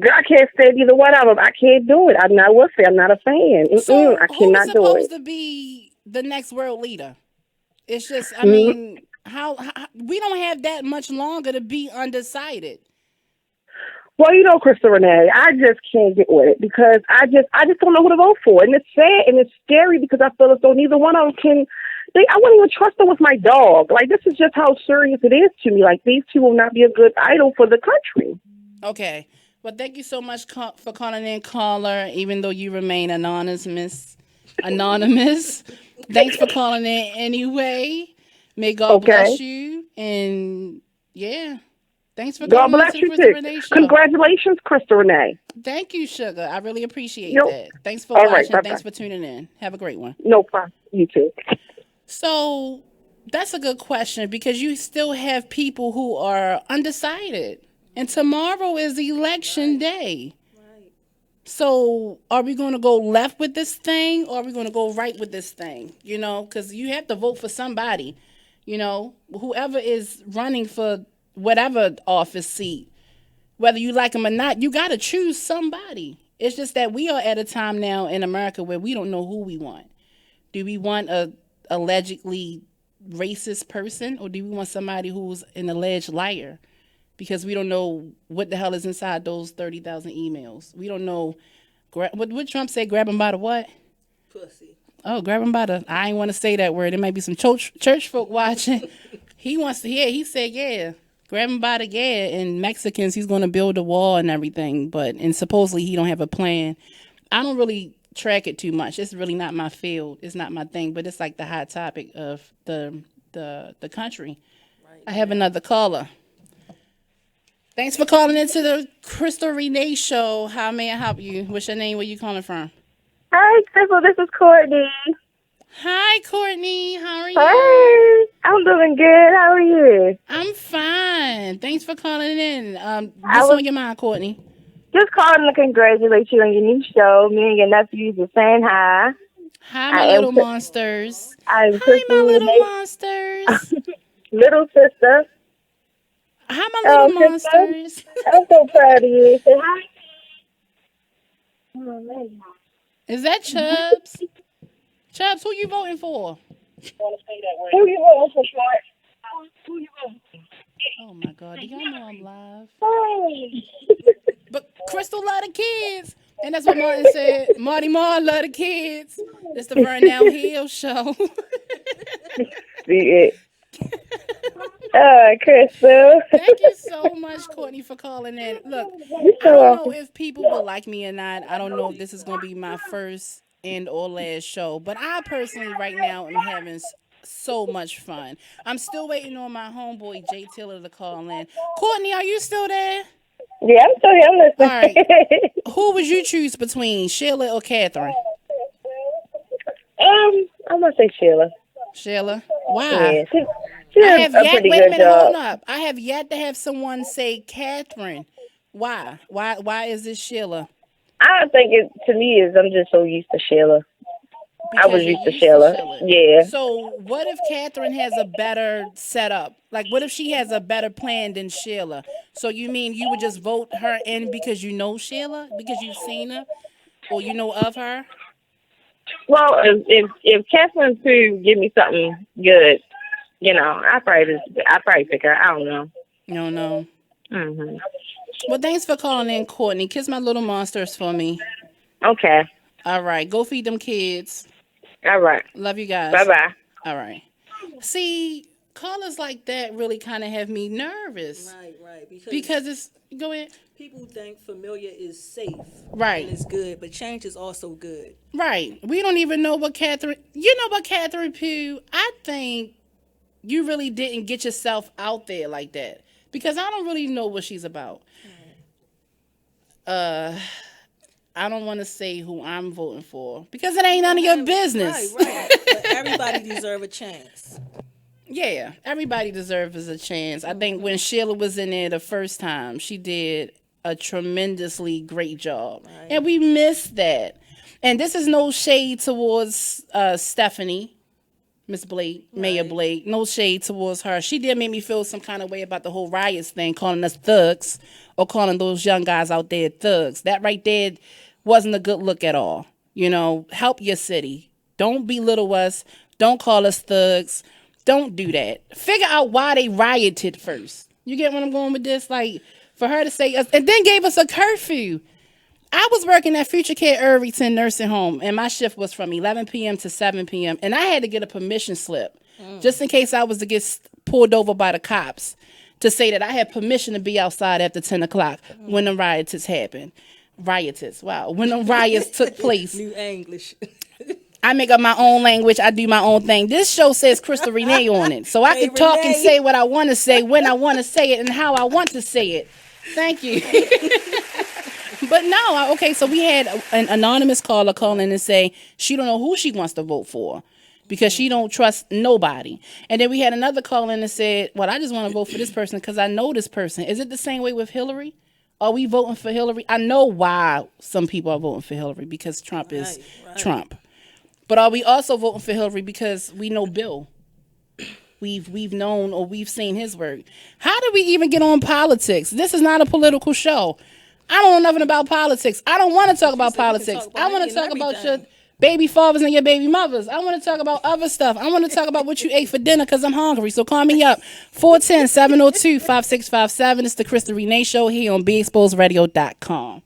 Girl, I can't stand either one of them. I can't do it. I'm not with it. I'm not a fan. So I cannot do it. Who's supposed to be the next world leader? It's just, I mean, how we don't have that much longer to be undecided. Well, you know, Krystal Renee, I just can't get with it because I just don't know who to vote for, and it's sad and it's scary because I feel as though neither one of them can. I wouldn't even trust them with my dog. Like, this is just how serious it is to me. Like, these two will not be a good idol for the country. Okay. Well, thank you so much for calling in, caller, even though you remain anonymous. Thanks for calling in anyway. May God bless you. And, yeah. Thanks for calling in to the Krystal Renee Show. Congratulations, Krystal Renee. Thank you, sugar. I really appreciate that. Thanks for watching. Right, thanks for tuning in. Have a great one. No problem. You too. So that's a good question because you still have people who are undecided. And tomorrow is election day. Right. So are we going to go left with this thing or are we going to go right with this thing? You know, because you have to vote for somebody. You know, whoever is running for whatever office seat, whether you like them or not, you got to choose somebody. It's just that we are at a time now in America where we don't know who we want. Do we want a allegedly racist person or do we want somebody who's an alleged liar? Because we don't know what the hell is inside those 30,000 emails. We don't know. What Trump say, grab him by the what? Pussy. Oh, grab him by the, I ain't want to say that word. There might be some church folk watching. He wants to hear, he said, yeah, grab him by the, and Mexicans, he's going to build a wall and everything. And supposedly he don't have a plan. I don't really track it too much. It's really not my field. It's not my thing, but it's like the hot topic of the country. Right. I have another caller. Thanks for calling into the Krystal Renee Show. How may I help you? What's your name? Where you calling from? Hi, Krystal. This is Courtney. Hi, Courtney. How are you? Hi. I'm doing good. How are you? I'm fine. Thanks for calling in. What's on your mind, Courtney? Just calling to congratulate you on your new show. Me and your nephews are saying hi. Hi, my little monsters. Hi, my little monsters. Little sister. Hi, my little monsters. I'm so proud of you. Say hi. Is that Chubbs? Chubbs, who you voting for? Who you voting for, Short? Who you voting for? Oh, my God. Do y'all know I'm live? Hey. But Krystal love the kids. And that's what Martin said. Marty Marr love the kids. It's the Vernell Hill Show. See it. Krystal. Thank you so much, Courtney, for calling in. Look, I don't know if people will like me or not. I don't know if this is going to be my first and or last show. But I personally right now am having so much fun. I'm still waiting on my homeboy Jay Taylor to call in. Courtney, are you still there? Yeah, I'm still here. I'm listening. All right. Who would you choose between, Sheila or Catherine? I'm gonna say Sheila. Sheila? Why? Yeah, she did a pretty good job. Hold up. I have yet to have someone say Catherine. Why? Why is this Sheila? I think it to me is I'm just so used to Sheila. I was used to Sheila. Yeah. So what if Catherine has a better setup? Like, what if she has a better plan than Sheila? So you mean you would just vote her in because you know Sheila, because you've seen her, or you know of her? Well, if Catherine Pugh give me something good, I probably pick her. I don't know. No. Mhm. Well, thanks for calling in, Courtney. Kiss my little monsters for me. Okay. All right. Go feed them kids. All right. Love you guys. Bye-bye. All right. See, callers like that really kind of have me nervous. Right. Because it's... Go ahead. People think familiar is safe. Right. And it's good, but change is also good. Right. We don't even know what Catherine... You know what, Catherine Pugh? I think you really didn't get yourself out there like that. Because I don't really know what she's about. I don't want to say who I'm voting for because it ain't none of your business. Right. But everybody deserves a chance. Yeah, everybody deserves a chance. I think when Sheila was in there the first time, she did a tremendously great job. Right. And we missed that. And this is no shade towards Stephanie, Miss Blake, Mayor Blake. No shade towards her. She did make me feel some kind of way about the whole riots thing, calling us thugs or calling those young guys out there thugs. That right there wasn't a good look at all. Help your city. Don't belittle us. Don't call us thugs. Don't do that. Figure out why they rioted first. You get what I'm going with this? Like, for her to say, and then gave us a curfew. I was working at Future Care Irvington Nursing Home, and my shift was from 11 p.m. to 7 p.m., and I had to get a permission slip just in case I was to get pulled over by the cops to say that I had permission to be outside after 10 o'clock when the riots happened. When the riots took place. New English. I make up my own language. I do my own thing. This show says Krystal Renee on it. So I can talk and say what I want to say, when I want to say it, and how I want to say it. Thank you. But no, okay, so we had an anonymous caller call in and say she don't know who she wants to vote for because she don't trust nobody. And then we had another call in and said, well, I just want to vote for this person because I know this person. Is it the same way with Hillary? Are we voting for Hillary? I know why some people are voting for Hillary because Trump is Trump. But are we also voting for Hillary because we know Bill? We've known or we've seen his work. How did we even get on politics? This is not a political show. I don't know nothing about politics. I don't want to talk about politics. I want to talk about your baby fathers and your baby mothers. I want to talk about other stuff. I want to talk about what you ate for dinner because I'm hungry. So call me up. 410-702-5657. It's the Krystal Renee Show here on BeExposedRadio.com.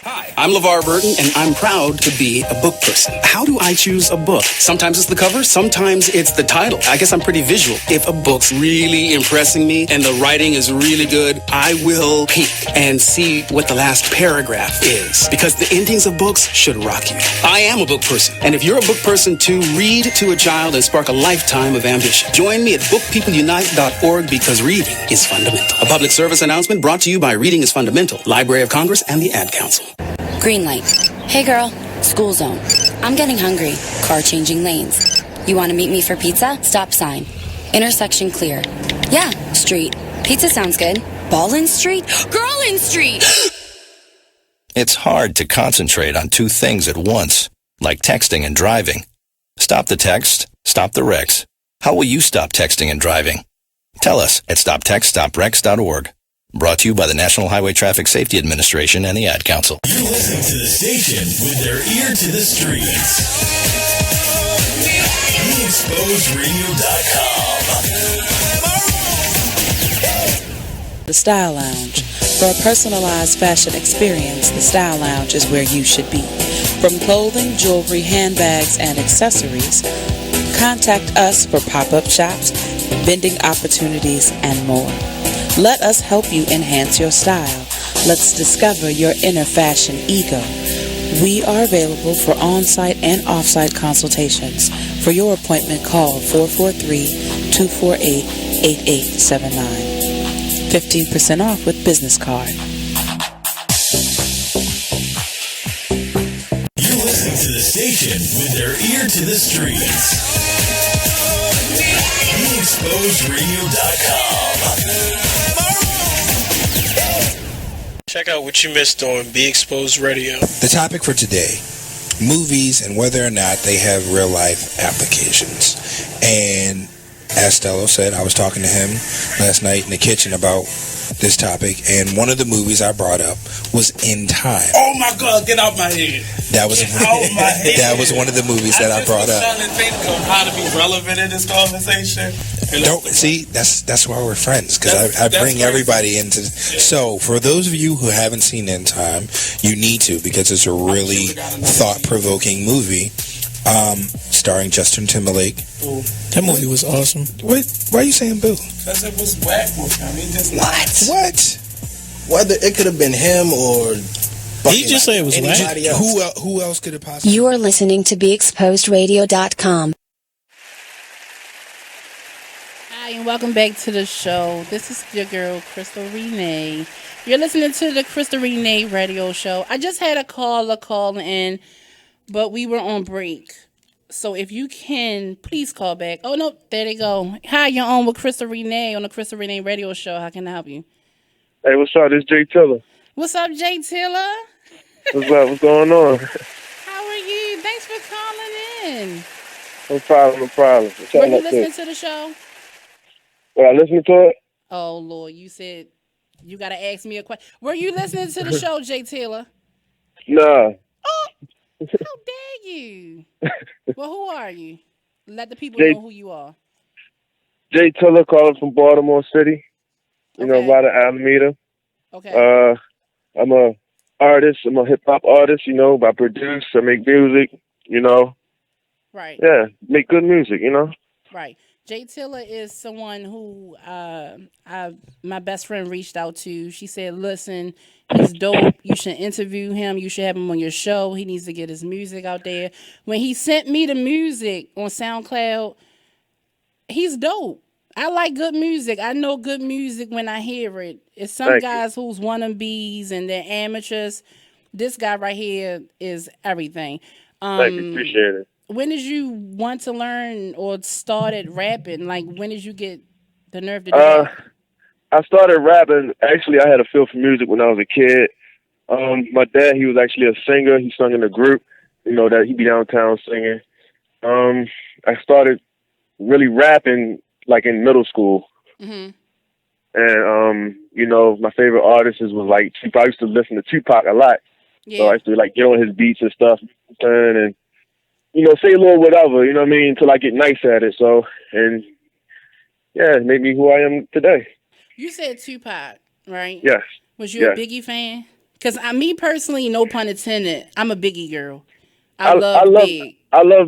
Hi, I'm LeVar Burton, and I'm proud to be a book person. How do I choose a book? Sometimes it's the cover, sometimes it's the title. I guess I'm pretty visual. If a book's really impressing me and the writing is really good, I will peek and see what the last paragraph is, because the endings of books should rock you. I am a book person, and if you're a book person too, read to a child and spark a lifetime of ambition. Join me at bookpeopleunite.org because reading is fundamental. A public service announcement brought to you by Reading is Fundamental, Library of Congress, and the Ad Council. Green light. Hey girl, school zone. I'm getting hungry. Car changing lanes. You want to meet me for pizza? Stop sign. Intersection clear. Yeah, street. Pizza sounds good. Ballin Street? Girlin Street! It's hard to concentrate on two things at once, like texting and driving. Stop the text, stop the wrecks. How will you stop texting and driving? Tell us at stoptextstoprex.org. Brought to you by the National Highway Traffic Safety Administration and the Ad Council. You're listening to the station with their ear to the streets. BeExposedRadio.com. The Style Lounge. For a personalized fashion experience, the Style Lounge is where you should be. From clothing, jewelry, handbags, and accessories, contact us for pop-up shops, vending opportunities, and more. Let us help you enhance your style. Let's discover your inner fashion ego. We are available for on-site and off-site consultations. For your appointment, call 443-248-8879. 15% off with business card. You're listening to the station with their ear to the streets. BeExposedRadio.com. Check out what you missed on Be Exposed Radio. The topic for today, movies and whether or not they have real life applications. And as Stello said, I was talking to him last night in the kitchen about this topic, and one of the movies I brought up was In Time. Oh my God, get out my head. That was that was one of the movies that I brought up. I'm trying to think of how to be relevant in this conversation. Don't see that's why we're friends, because I bring everybody into. So for those of you who haven't seen In Time, you need to, because it's a really thought-provoking movie, starring Justin Timberlake. Ooh, that movie was awesome. Why are you saying boo? Because it was whack. I mean, just What? Whether it could have been him or he just said it was anybody else. Who else could it possibly? You are listening to BeExposedRadio.com. Hi, and welcome back to the show. This is your girl, Krystal Renee. You're listening to the Krystal Renee radio show. I just had a caller call in, but we were on break. So if you can, please call back. Oh, no, there they go. Hi, you're on with Krystal Renee on the Krystal Renee radio show. How can I help you? Hey, what's up? This is Jay Tiller. What's up, Jay Tiller? What's up? What's going on? How are you? Thanks for calling in. No problem, no problem. Were you listening to the show? Were I listening to it? Oh, Lord, you said you got to ask me a question. Were you listening to the show, Jay Taylor? Nah. Oh, how dare you? Well, who are you? Let the people know who you are. Jay Tiller calling from Baltimore City. You know, by the Alameda. Okay. I'm a artist. I'm a hip-hop artist, you know. I produce, I make music, you know. Right. Yeah, make good music, you know. Right. Jay Tiller is someone who my best friend reached out to. She said, listen, he's dope. You should interview him. You should have him on your show. He needs to get his music out there. When he sent me the music on SoundCloud, he's dope. I like good music. I know good music when I hear it. It's some guys who's wannabes and they're amateurs. This guy right here is everything. Thank you. Appreciate it. When did you want to learn or started rapping? Like, when did you get the nerve to do that? I started rapping. Actually, I had a feel for music when I was a kid. My dad, he was actually a singer. He sung in a group, you know, that he'd be downtown singing. I started really rapping like in middle school. Mm-hmm. And, you know, my favorite artist was like Tupac. I used to listen to Tupac a lot. Yeah. So I used to like get on his beats and stuff and, you know, say a little whatever, you know what I mean, until I get nice at it. So, and yeah, it made me who I am today. You said Tupac, right? Yes. Was you a Biggie fan? Because me personally, no pun intended, I'm a Biggie girl. I love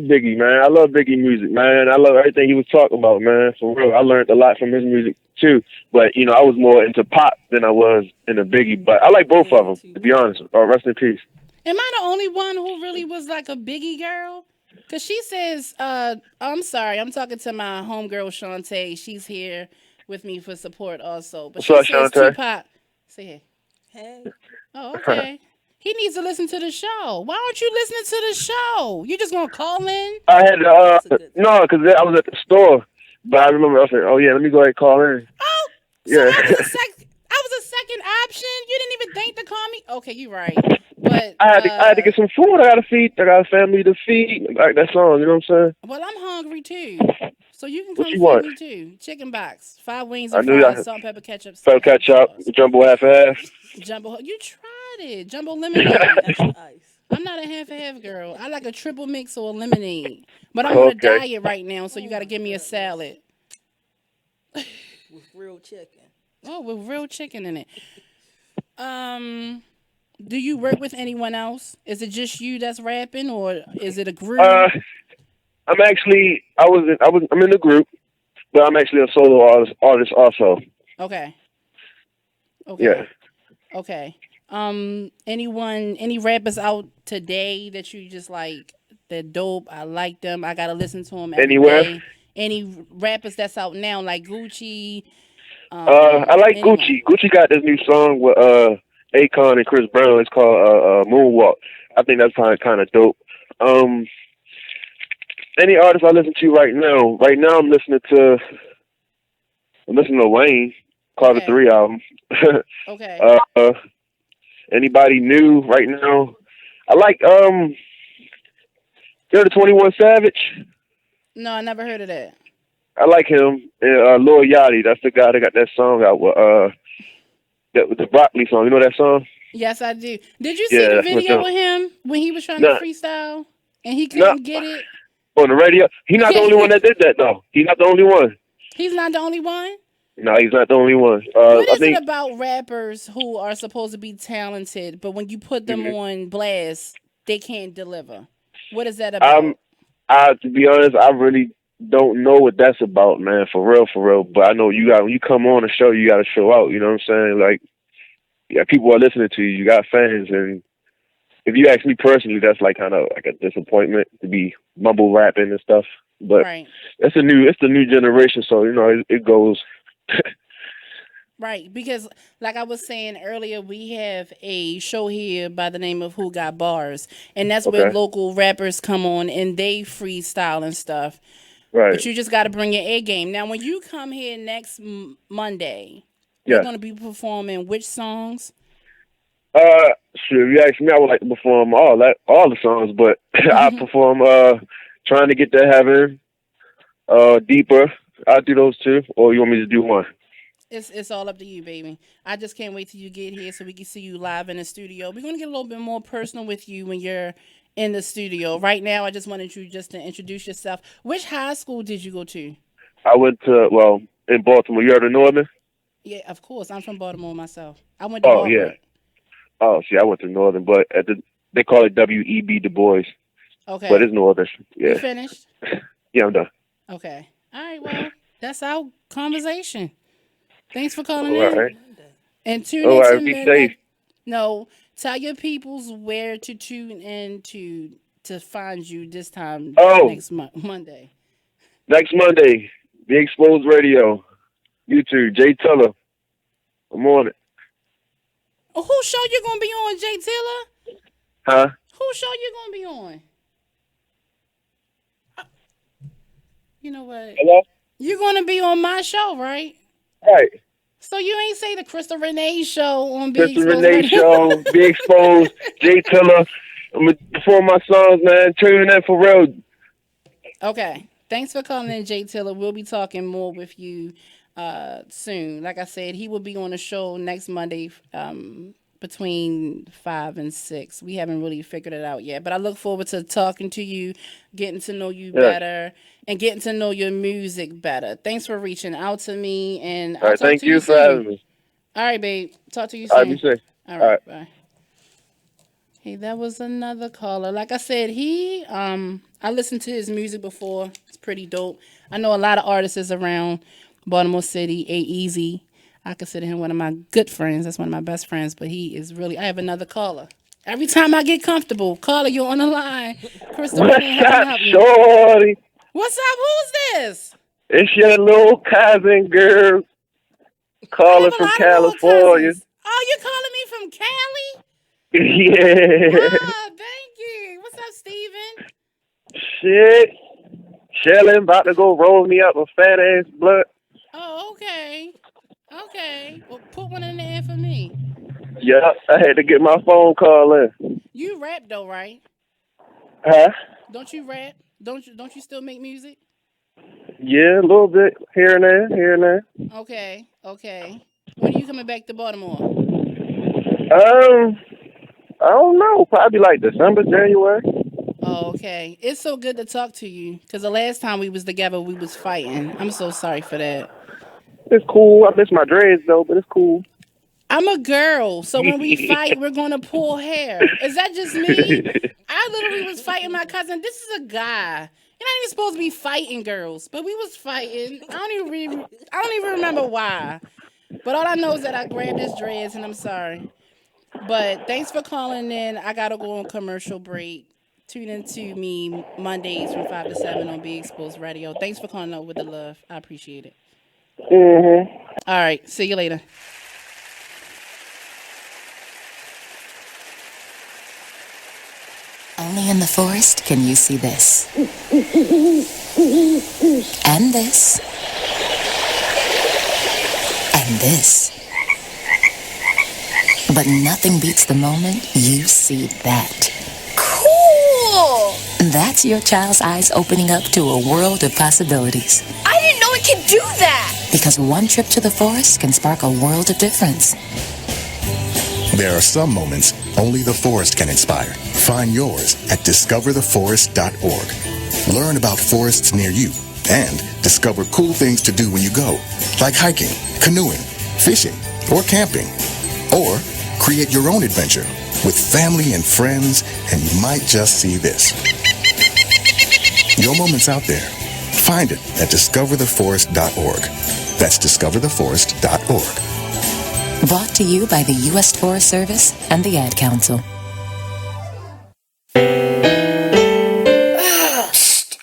Biggie, man. I love Biggie music, man. I love everything he was talking about, man. For real. I learned a lot from his music, too. But, you know, I was more into pop than I was into Biggie. But I like both of them, to be honest. Rest in peace. Am I the only one who really was like a Biggie girl? Because she says, I'm sorry, I'm talking to my homegirl, Shantae. She's here with me for support also. But she says Tupac. Say hey. Hey. Oh, okay. He needs to listen to the show. Why aren't you listening to the show? You just gonna call in? I had no, because I was at the store. But I remember I said, "Oh yeah, let me go ahead and call in." Oh, yeah. So I was a second option. You didn't even think to call me. Okay, you're right. But I had to get some food. I gotta feed. I got a family to feed. Like that song, you know what I'm saying? Well, I'm hungry too. So you can come feed me too. Chicken box, 5 wings and fries, salt, pepper, ketchup. Pepper ketchup, jumbo half. Jumbo, you tried it. Jumbo lemonade. I'm not a half girl. I like a triple mix or a lemonade. But I'm on a diet right now, so you got to give me a salad. With real chicken. Oh, with real chicken in it. Do you work with anyone else? Is it just you that's rapping, or is it a group? I'm in the group, but I'm actually a solo artist also. Okay. Yeah. Okay. Any rappers out today that you just like? They're dope. I like them. I gotta listen to them every Anywhere? day. Any rappers that's out now, like Gucci? I like Anyone? Gucci. Gucci got this new song with Akon and Chris Brown. It's called Moonwalk. I think that's kind of dope. Any artist I listen to right now? Right now, I'm listening to Wayne, Carter 3 album. Okay. Anybody new right now? I like the 21 Savage. No, I never heard of that. I like him. And Lil Yachty, that's the guy that got that song out with the Broccoli song. You know that song? Yes, I do. Did you see the video of him when he was trying to freestyle and he couldn't get it? On the radio? He's not the only one that did that, though. He's not the only one. He's not the only one? No, he's not the only one. What I is think it about rappers who are supposed to be talented, but when you put them on blast, they can't deliver? What is that about? to be honest, I really don't know what that's about, man. For real. But I know when you come on a show, you got to show out. You know what I'm saying? Like, yeah, people are listening to you. You got fans, and if you ask me personally, that's like kind of like a disappointment to be mumble rapping and stuff. But it's the new generation, so you know it goes. Right, because like I was saying earlier, we have a show here by the name of Who Got Bars, and that's where local rappers come on and they freestyle and stuff. Right. But you just got to bring your A game. Now, when you come here next Monday, you're going to be performing which songs? Sure. If you ask me, I would like to perform all the songs, but I perform "Trying to Get to Heaven," "Deeper." I'll do those two, or you want me to do one? It's all up to you, baby. I just can't wait till you get here so we can see you live in the studio. We're going to get a little bit more personal with you when you're in the studio. Right now, I just wanted you just to introduce yourself. Which high school did you go to? I went to, in Baltimore. You heard of Northern? Yeah, of course. I'm from Baltimore myself. I went to Harvard. Yeah. Oh, see, I went to Northern, but they call it W.E.B. Du Bois. Okay. But it's Northern. Yeah. You finished? Yeah, I'm done. Okay. All right, well, that's our conversation. Thanks for calling All in. right. And tune in to be safe. No, tell your peoples where to tune in to find you this time next Monday. Next Monday, The Exposed Radio, YouTube, Jay Tiller. I'm on it. Whose show you gonna be on, Jay Tiller? Huh? Whose show you gonna be on? You know what? Hello? You're gonna be on my show, right? Right. So you ain't say the Krystal Renee show on Be Krystal Exposed Renee show, Be Exposed, Jay Tiller. I'm going to perform my songs, man. Tune in for real. Okay. Thanks for calling in, Jay Tiller. We'll be talking more with you soon. Like I said, he will be on the show next Monday between 5 and 6. We haven't really figured it out yet. But I look forward to talking to you, getting to know you better, and getting to know your music better. Thanks for reaching out to me. And All right, thank you for having me. All right, babe. Talk to you soon. All right, be safe. All right, bye. Hey, that was another caller. Like I said, I listened to his music before. It's pretty dope. I know a lot of artists around Baltimore City. A-Easy. I consider him one of my good friends. That's one of my best friends. But he is really... I have another caller. Every time I get comfortable, caller, you're on the line. Krystal Renee, how can I help you? Shorty. What's up? Who's this? It's your little cousin, girl. Calling from California. Oh, you're calling me from Cali? Yeah. Oh, thank you. What's up, Steven? Shit. Chilling, about to go roll me up a fat ass blunt. Oh, okay. Okay. Well, put one in the air for me. Yeah, I had to get my phone call in. You rap though, right? Huh? Don't you rap? Don't you still make music? Yeah, a little bit here and there. Okay. When are you coming back to Baltimore? I don't know. Probably like December, January. Oh, okay. It's so good to talk to you because the last time we was together, we was fighting. I'm so sorry for that. It's cool. I miss my dreads though, but it's cool. I'm a girl, so when we fight, we're gonna pull hair. Is that just me? I literally was fighting my cousin. This is a guy. You're not even supposed to be fighting girls, but we was fighting. I don't even remember why. But all I know is that I grabbed his dreads, and I'm sorry. But thanks for calling in. I gotta go on commercial break. Tune into me Mondays from 5 to 7 on Be Exposed Radio. Thanks for calling out with the love. I appreciate it. All right. See you later. Only in the forest can you see this. And this. And this. But nothing beats the moment you see that. Cool! That's your child's eyes opening up to a world of possibilities. I didn't know it could do that! Because one trip to the forest can spark a world of difference. There are some moments only the forest can inspire. Find yours at discovertheforest.org. Learn about forests near you and discover cool things to do when you go, like hiking, canoeing, fishing, or camping. Or create your own adventure with family and friends, and you might just see this. Your moment's out there. Find it at discovertheforest.org. That's discovertheforest.org. Brought to you by the U.S. Forest Service and the Ad Council.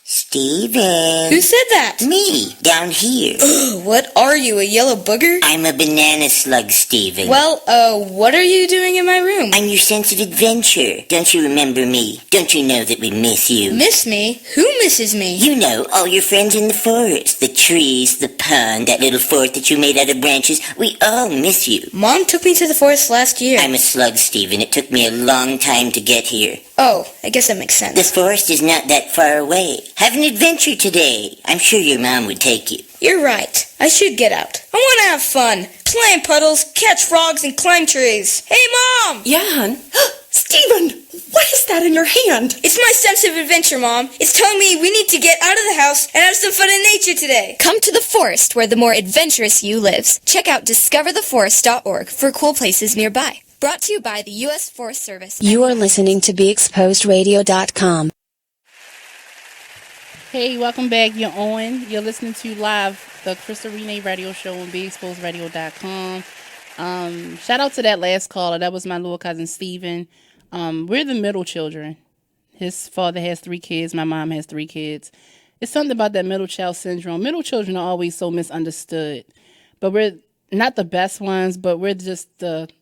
Steven. Who said that? Me, down here. What are you, a yellow booger? I'm a banana slug, Steven. Well, what are you doing in my room? I'm your sense of adventure. Don't you remember me? Don't you know that we miss you? Miss me? Who misses me? You know, all your friends in the forest. The trees, the pond, that little fort that you made out of branches. We all miss you. Mom took me to the forest last year. I'm a slug, Steven. It took me a long time to get here. Oh, I guess that makes sense. The forest is not that far away. Have an adventure today. I'm sure your mom would take you. You're right. I should get out. I want to have fun. Play in puddles, catch frogs, and climb trees. Hey, Mom! Yeah, hon? Steven, what is that in your hand? It's my sense of adventure, Mom. It's telling me we need to get out of the house and have some fun in nature today. Come to the forest where the more adventurous you lives. Check out discovertheforest.org for cool places nearby. Brought to you by the U.S. Forest Service. You are listening to BeExposedRadio.com. Hey, welcome back. You're on. You're listening to live the Krystal Renee radio show on BeExposedRadio.com. Shout out to that last caller. That was my little cousin Steven. We're the middle children. His father has 3 kids. My mom has 3 kids. It's something about that middle child syndrome. Middle children are always so misunderstood. But we're not the best ones, but we're just we're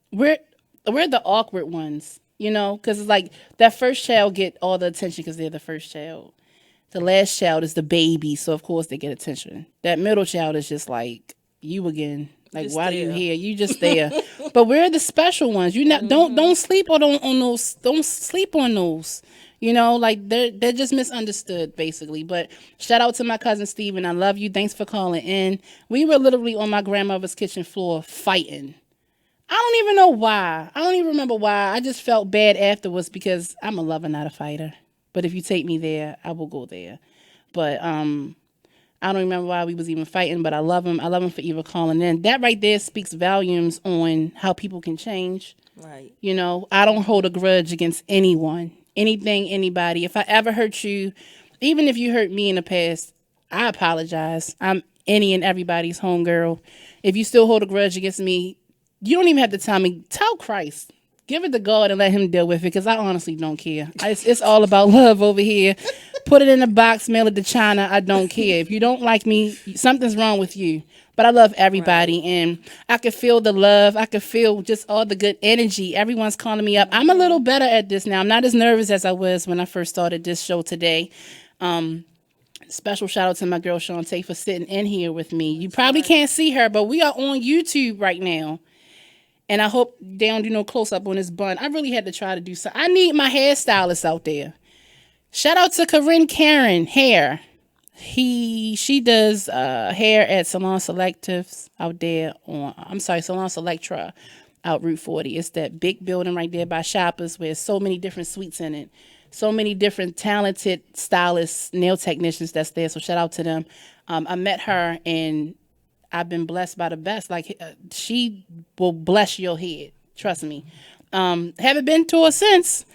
the awkward ones, you know, because it's like that first child get all the attention because they're the first child. The last child is the baby, so of course they get attention. That middle child is just like, you again. Like, just why there. Are you here? You just there. But we're the special ones. You not don't sleep on those. Don't sleep on those. You know, like they're just misunderstood basically. But shout out to my cousin Steven. I love you. Thanks for calling in. We were literally on my grandmother's kitchen floor fighting. I don't even know why. I don't even remember why. I just felt bad afterwards because I'm a lover, not a fighter. But if you take me there, I will go there. But I don't remember why we was even fighting, but I love him. I love him for even calling in. That right there speaks volumes on how people can change. Right. You know, I don't hold a grudge against anyone, anything, anybody. If I ever hurt you, even if you hurt me in the past, I apologize. I'm any and everybody's homegirl. If you still hold a grudge against me, you don't even have to tell me. Tell Christ. Give it to God and let him deal with it because I honestly don't care. It's all about love over here. Put it in a box, mail it to China. I don't care. If you don't like me, something's wrong with you. But I love everybody, and I can feel the love. I can feel just all the good energy. Everyone's calling me up. I'm a little better at this now. I'm not as nervous as I was when I first started this show today. Special shout out to my girl Shantae for sitting in here with me. You probably can't see her, but we are on YouTube right now. And I hope they don't do no close up on this bun. I really had to try to do something. I need my hairstylist out there. Shout out to Corinne Karen Hair. She does hair at Salon Selectives out there Salon Selectra out Route 40. It's that big building right there by Shoppers where there's so many different suites in it. So many different talented stylists, nail technicians that's there. So shout out to them. I met her and I've been blessed by the best. Like, she will bless your head. Trust me. Haven't been to her since.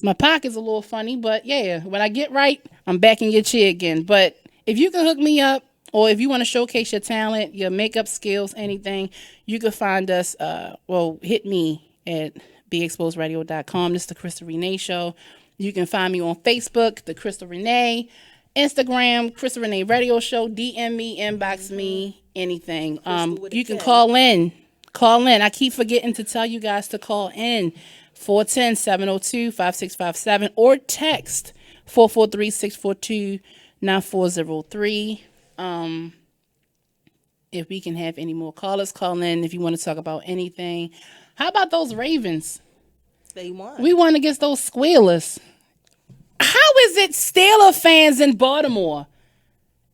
My pocket's a little funny, but yeah, when I get right, I'm back in your chair again. But if you can hook me up, or if you want to showcase your talent, your makeup skills, anything, you can find us, hit me at beexposedradio.com. This is the Krystal Renee Show. You can find me on Facebook, the Krystal Renee, Instagram, Krystal Renee Radio Show. DM me, inbox me, anything. You can call in. Call in. I keep forgetting to tell you guys to call in 410-702-5657 or text 443-642-9403. If we can have any more callers, call in if you want to talk about anything. How about those Ravens? They won. We won against those Squealers. How is it Steeler fans in Baltimore?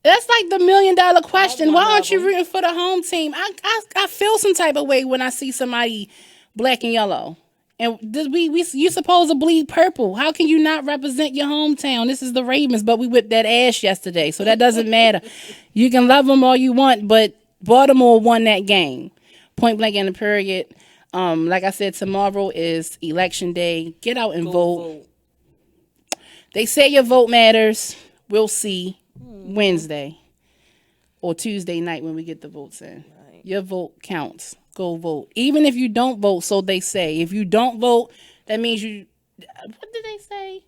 That's like the $1 million question. Why aren't you rooting for the home team? I feel some type of way when I see somebody black and yellow. And you supposed to bleed purple. How can you not represent your hometown? This is the Ravens, but we whipped that ass yesterday, so that doesn't matter. You can love them all you want, but Baltimore won that game. Point blank in the period. Like I said, tomorrow is election day. Get out and vote. They say your vote matters. We'll see Wednesday or Tuesday night when we get the votes in. Right. Your vote counts. Go vote. Even if you don't vote, so they say. If you don't vote, that means you... What did they say?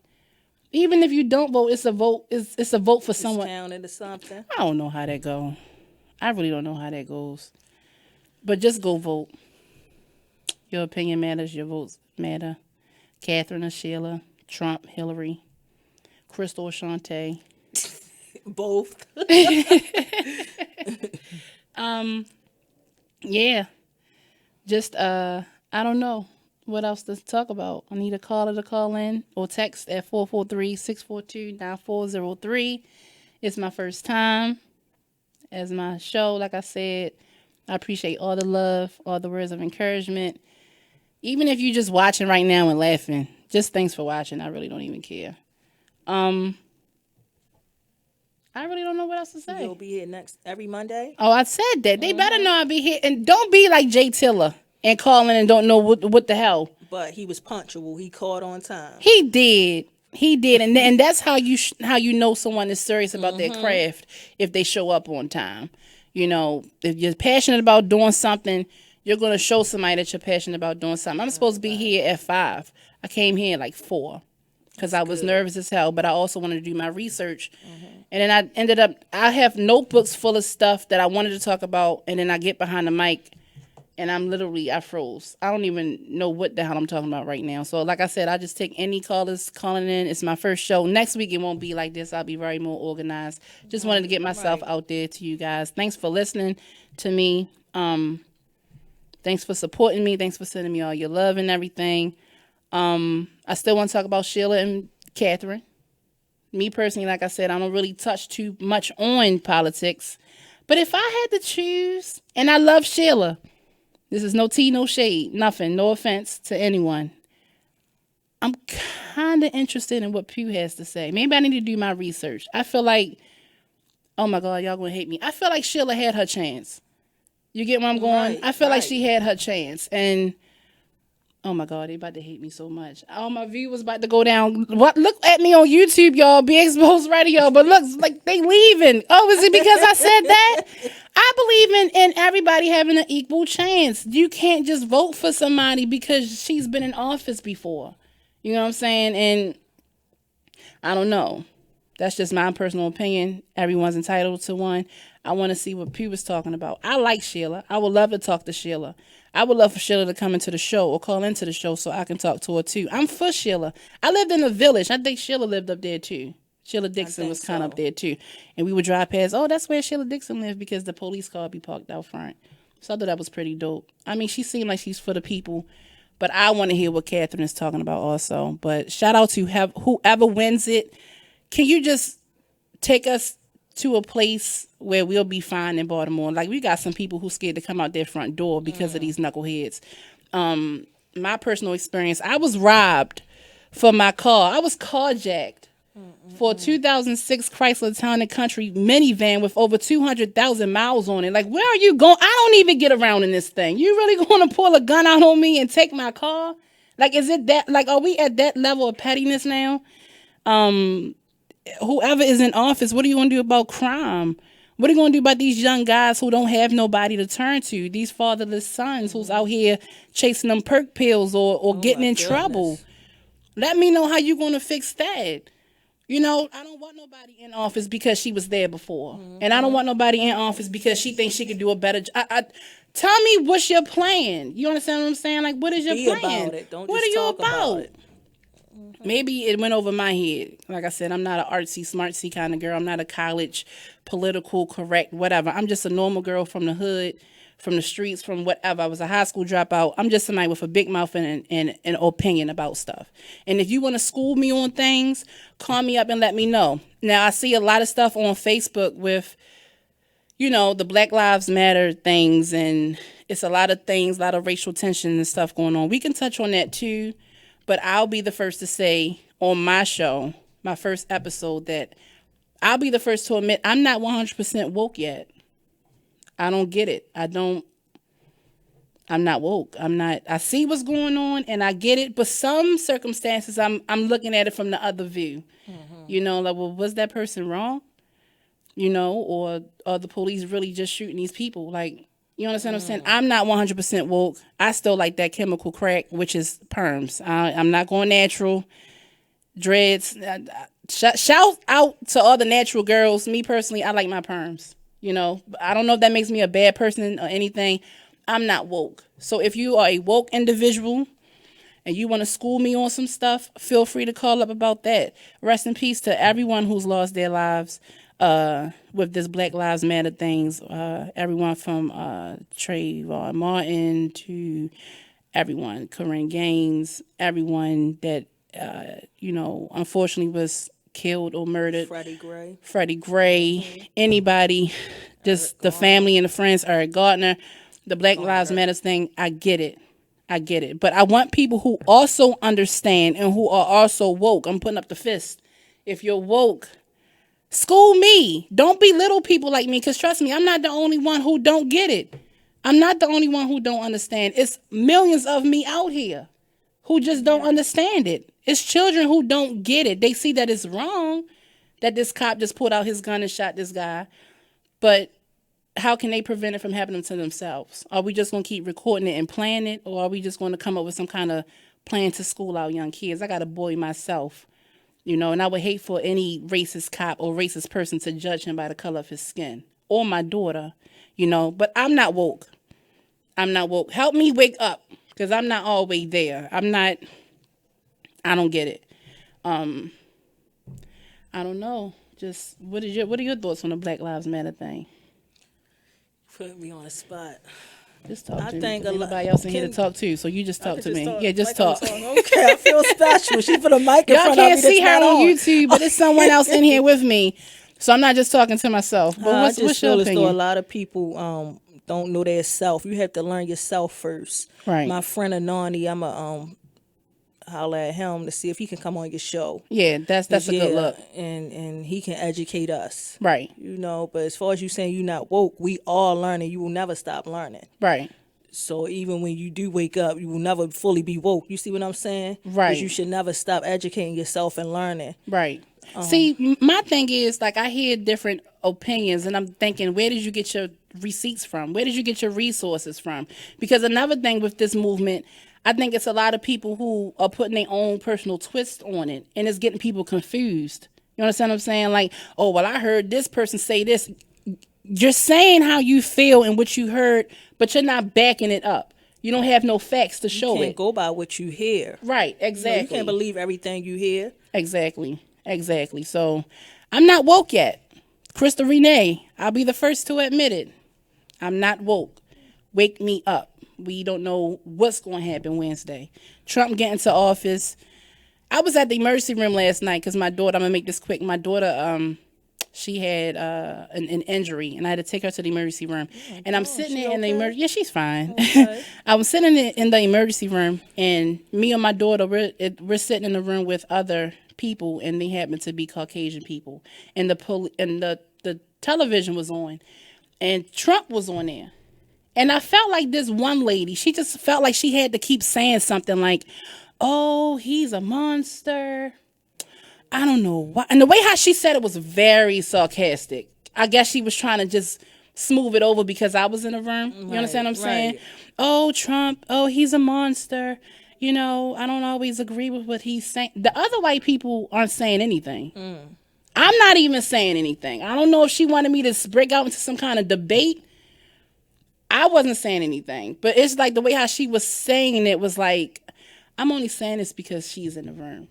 Even if you don't vote, it's a vote. It's a vote for someone. Counted or something. I don't know how that goes. I really don't know how that goes. But just go vote. Your opinion matters. Your votes matter. Catherine or Sheila, Trump, Hillary, Krystal or Shantae. Both. Yeah. Just I don't know what else to talk about. I need a caller to call in or text at 443-642-9403. It's my first time as my show. Like I said, I appreciate all the love, all the words of encouragement. Even if you're just watching right now and laughing, just thanks for watching. I really don't even care. I really don't know what else to say. You'll be here every Monday? Oh, I said that. They better know I'll be here. And don't be like Jay Tiller and calling and don't know what the hell. But he was punctual. He called on time. He did. And that's how you know someone is serious about their craft if they show up on time. You know, if you're passionate about doing something, you're going to show somebody that you're passionate about doing something. I'm supposed to be here at 5. I came here at like 4 because I was nervous as hell, but I also wanted to do my research. And then I have notebooks full of stuff that I wanted to talk about, and then I get behind the mic, and I froze. I don't even know what the hell I'm talking about right now. So like I said, I just take any callers calling in. It's my first show. Next week it won't be like this. I'll be very more organized. Just wanted to get myself out there to you guys. Thanks for listening to me. Thanks for supporting me. Thanks for sending me all your love and everything. I still want to talk about Sheila and Catherine. Me personally, like I said, I don't really touch too much on politics. But if I had to choose, and I love Sheila, this is no tea, no shade, nothing, no offense to anyone. I'm kind of interested in what Pew has to say. Maybe I need to do my research. I feel like, oh my God, y'all gonna hate me. I feel like Sheila had her chance. You get where I'm going? Right, I feel like she had her chance. And oh my God, they about to hate me so much. All my viewers about to go down. What? Look at me on YouTube, y'all. Be Exposed Radio. But look, like they leaving. Oh, is it because I said that? I believe in everybody having an equal chance. You can't just vote for somebody because she's been in office before. You know what I'm saying? And I don't know. That's just my personal opinion. Everyone's entitled to one. I want to see what Pew was talking about. I like Sheila. I would love to talk to Sheila. I would love for Sheila to come into the show or call into the show so I can talk to her too. I'm for Sheila. I lived in a village. I think Sheila lived up there too. Sheila Dixon was kind of up there too. And we would drive past, oh, that's where Sheila Dixon lived because the police car would be parked out front. So I thought that was pretty dope. I mean, she seemed like she's for the people. But I want to hear what Catherine is talking about also. But shout out to whoever wins it. Can you just take us to a place where we'll be fine in Baltimore? Like, we got some people who scared to come out their front door because of these knuckleheads. My personal experience, I was robbed for my car. I was carjacked for a 2006 Chrysler Town and Country minivan with over 200,000 miles on it. Like, where are you going? I don't even get around in this thing. You really going to pull a gun out on me and take my car? Like, is it that? Like, are we at that level of pettiness now? Whoever is in office, what are you going to do about crime? What are you going to do about these young guys who don't have nobody to turn to? These fatherless sons who's out here chasing them perk pills or getting in trouble. Let me know how you're going to fix that. You know, I don't want nobody in office because she was there before. And I don't want nobody in office because she thinks she can do a better job. Tell me what's your plan. You understand what I'm saying? Like, what is your plan? About it. Don't what just are you talk about it. Maybe it went over my head. Like I said, I'm not an artsy, smartsy kind of girl. I'm not a college, political, correct, whatever. I'm just a normal girl from the hood, from the streets, from whatever. I was a high school dropout. I'm just somebody with a big mouth and an opinion about stuff. And if you want to school me on things, call me up and let me know. Now, I see a lot of stuff on Facebook with, you know, the Black Lives Matter things, and it's a lot of things, a lot of racial tension and stuff going on. We can touch on that too. But I'll be the first to say on my show, my first episode, that I'll be the first to admit I'm not 100% woke yet. I don't get it. I'm not woke. I see what's going on and I get it. But some circumstances, I'm looking at it from the other view. You know, like, well, was that person wrong? You know, or are the police really just shooting these people? Like, you understand what I'm saying? I'm not 100% woke. I still like that chemical crack, which is perms. I'm not going natural. Dreads. Shout out to all the natural girls. Me personally, I like my perms. You know, I don't know if that makes me a bad person or anything. I'm not woke. So if you are a woke individual and you want to school me on some stuff, feel free to call up about that. Rest in peace to everyone who's lost their lives with this Black Lives Matter things, everyone from Trayvon Martin to everyone, Corinne Gaines, everyone that, you know, unfortunately was killed or murdered. Freddie Gray, anybody, just the family and the friends, Eric Gardner, the Black Lives Matter thing, I get it. But I want people who also understand and who are also woke. I'm putting up the fist. If you're woke, school me. Don't belittle people like me, because trust me, I'm not the only one who don't get it. I'm not the only one who don't understand. It's millions of me out here who just don't understand it. It's children who don't get it. They see that it's wrong that this cop just pulled out his gun and shot this guy. But how can they prevent it from happening to themselves? Are we just going to keep recording it and playing it? Or are we just going to come up with some kind of plan to school our young kids? I got a boy myself. You know, and I would hate for any racist cop or racist person to judge him by the color of his skin. Or my daughter, you know. But I'm not woke. Help me wake up, because I'm not always there. I don't get it. I don't know. Just, what are your thoughts on the Black Lives Matter thing? Put me on the spot. Just talk to me. Think anybody else in here to talk to, so you just talk to me. Yeah, just talk. Okay, I feel special. She put a mic in Y'all front of me. can't see her on YouTube, but it's someone else in here with me, so I'm not just talking to myself. But what's your opinion? A lot of people don't know their self. You have to learn yourself first. Right. My friend Anani, I'm a holler at him to see if he can come on your show. Yeah, that's a good look. And he can educate us. Right. You know, but as far as you saying you're not woke, we all learning. You will never stop learning. Right. So even when you do wake up, you will never fully be woke. You see what I'm saying? Right. Because you should never stop educating yourself and learning. Right. See, my thing is, like, I hear different opinions, and I'm thinking, where did you get your receipts from? Where did you get your resources from? Because another thing with this movement, I think it's a lot of people who are putting their own personal twist on it, and it's getting people confused. You understand what I'm saying? Like, oh, well, I heard this person say this. You're saying how you feel and what you heard, but you're not backing it up. You don't have no facts to show it. You can't go by what you hear. Right, exactly. You can't believe everything you hear. Exactly. So, I'm not woke yet. Krystal Renee, I'll be the first to admit it. I'm not woke. Wake me up. We don't know what's going to happen Wednesday. Trump getting to office. I was at the emergency room last night because my daughter, I'm going to make this quick. My daughter, she had an injury, and I had to take her to the emergency room. And I'm sitting there in the emergency. Yeah, she's fine. Okay. I was sitting in the emergency room, and me and my daughter, we're sitting in the room with other people, and they happen to be Caucasian people. And the television was on, and Trump was on there. And I felt like this one lady, she just felt like she had to keep saying something like, oh, he's a monster. I don't know why. And the way how she said it was very sarcastic. I guess she was trying to just smooth it over because I was in the room. You understand what I'm saying? Right. Oh, Trump. Oh, he's a monster. You know, I don't always agree with what he's saying. The other white people aren't saying anything. I'm not even saying anything. I don't know if she wanted me to break out into some kind of debate. I wasn't saying anything. But it's like the way how she was saying it was like, I'm only saying this because she's in the room.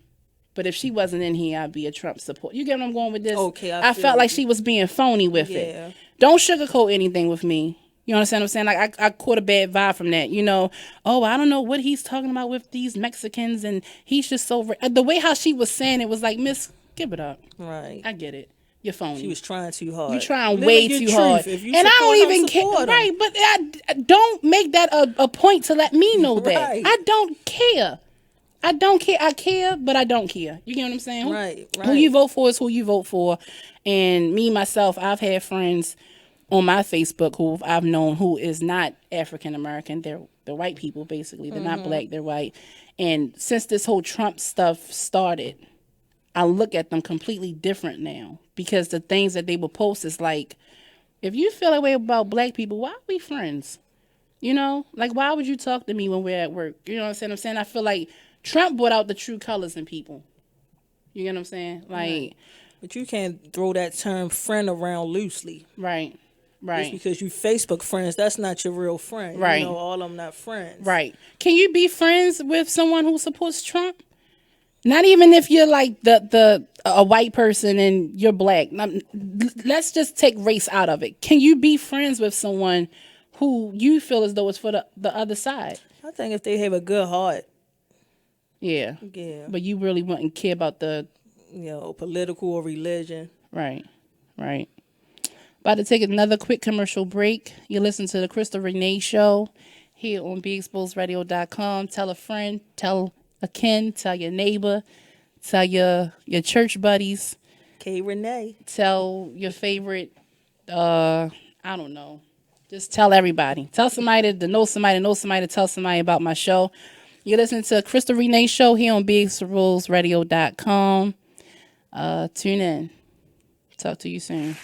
But if she wasn't in here, I'd be a Trump supporter. You get what I'm going with this? Okay, I felt like she was being phony with it. Don't sugarcoat anything with me. You understand what I'm saying? Like, I caught a bad vibe from that. You know, oh, I don't know what he's talking about with these Mexicans, and he's just so... The way how she was saying it was like, Miss, give it up. Right. I get it. You're phony. She was trying too hard. You're trying way too hard. If you and I don't support even him, care. support him. Right, but I don't make that a point to let me know that. Right. I don't care. I don't care. I care, but I don't care. You get what I'm saying? Right. Who you vote for is who you vote for. And me, myself, I've had friends on my Facebook who I've known who is not African American. They're white people, basically. They're not black, they're white. And since this whole Trump stuff started, I look at them completely different now. Because the things that they will post is like, if you feel that way about black people, why are we friends? You know? Like, why would you talk to me when we're at work? You know what I'm saying? I feel like Trump brought out the true colors in people. You get what I'm saying? Like, but you can't throw that term friend around loosely. Right. Just because you Facebook friends, that's not your real friend. Right. You know, all of them not friends. Right. Can you be friends with someone who supports Trump? Not even if you're like a white person and you're black. Let's just take race out of it. Can you be friends with someone who you feel as though it's for the other side? I think if they have a good heart. Yeah. Yeah. But you really wouldn't care about the... political or religion. Right. About to take another quick commercial break. You listen to the Krystal Renee Show here on BeExposedRadio.com. Tell a friend, tell a kin, tell your neighbor, tell your church buddies. K. Renee. Tell your favorite, I don't know. Just tell everybody. Tell somebody to know somebody to tell somebody about my show. You listen to Krystal Renee Show here on BeExposedRadio.com. Tune in. Talk to you soon.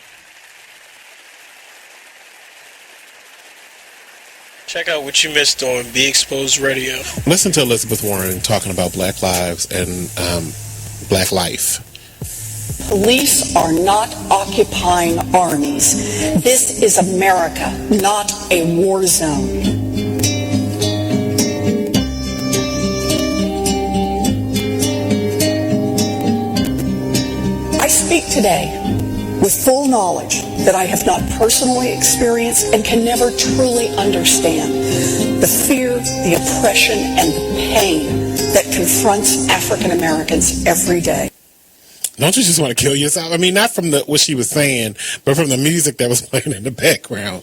Check out what you missed on Be Exposed Radio. Listen to Elizabeth Warren talking about Black lives and Black life. Police are not occupying armies. This is America, not a war zone. I speak today with full knowledge that I have not personally experienced and can never truly understand the fear, the oppression, and the pain that confronts African Americans every day. Don't you just want to kill yourself? I mean, not from what she was saying, but from the music that was playing in the background.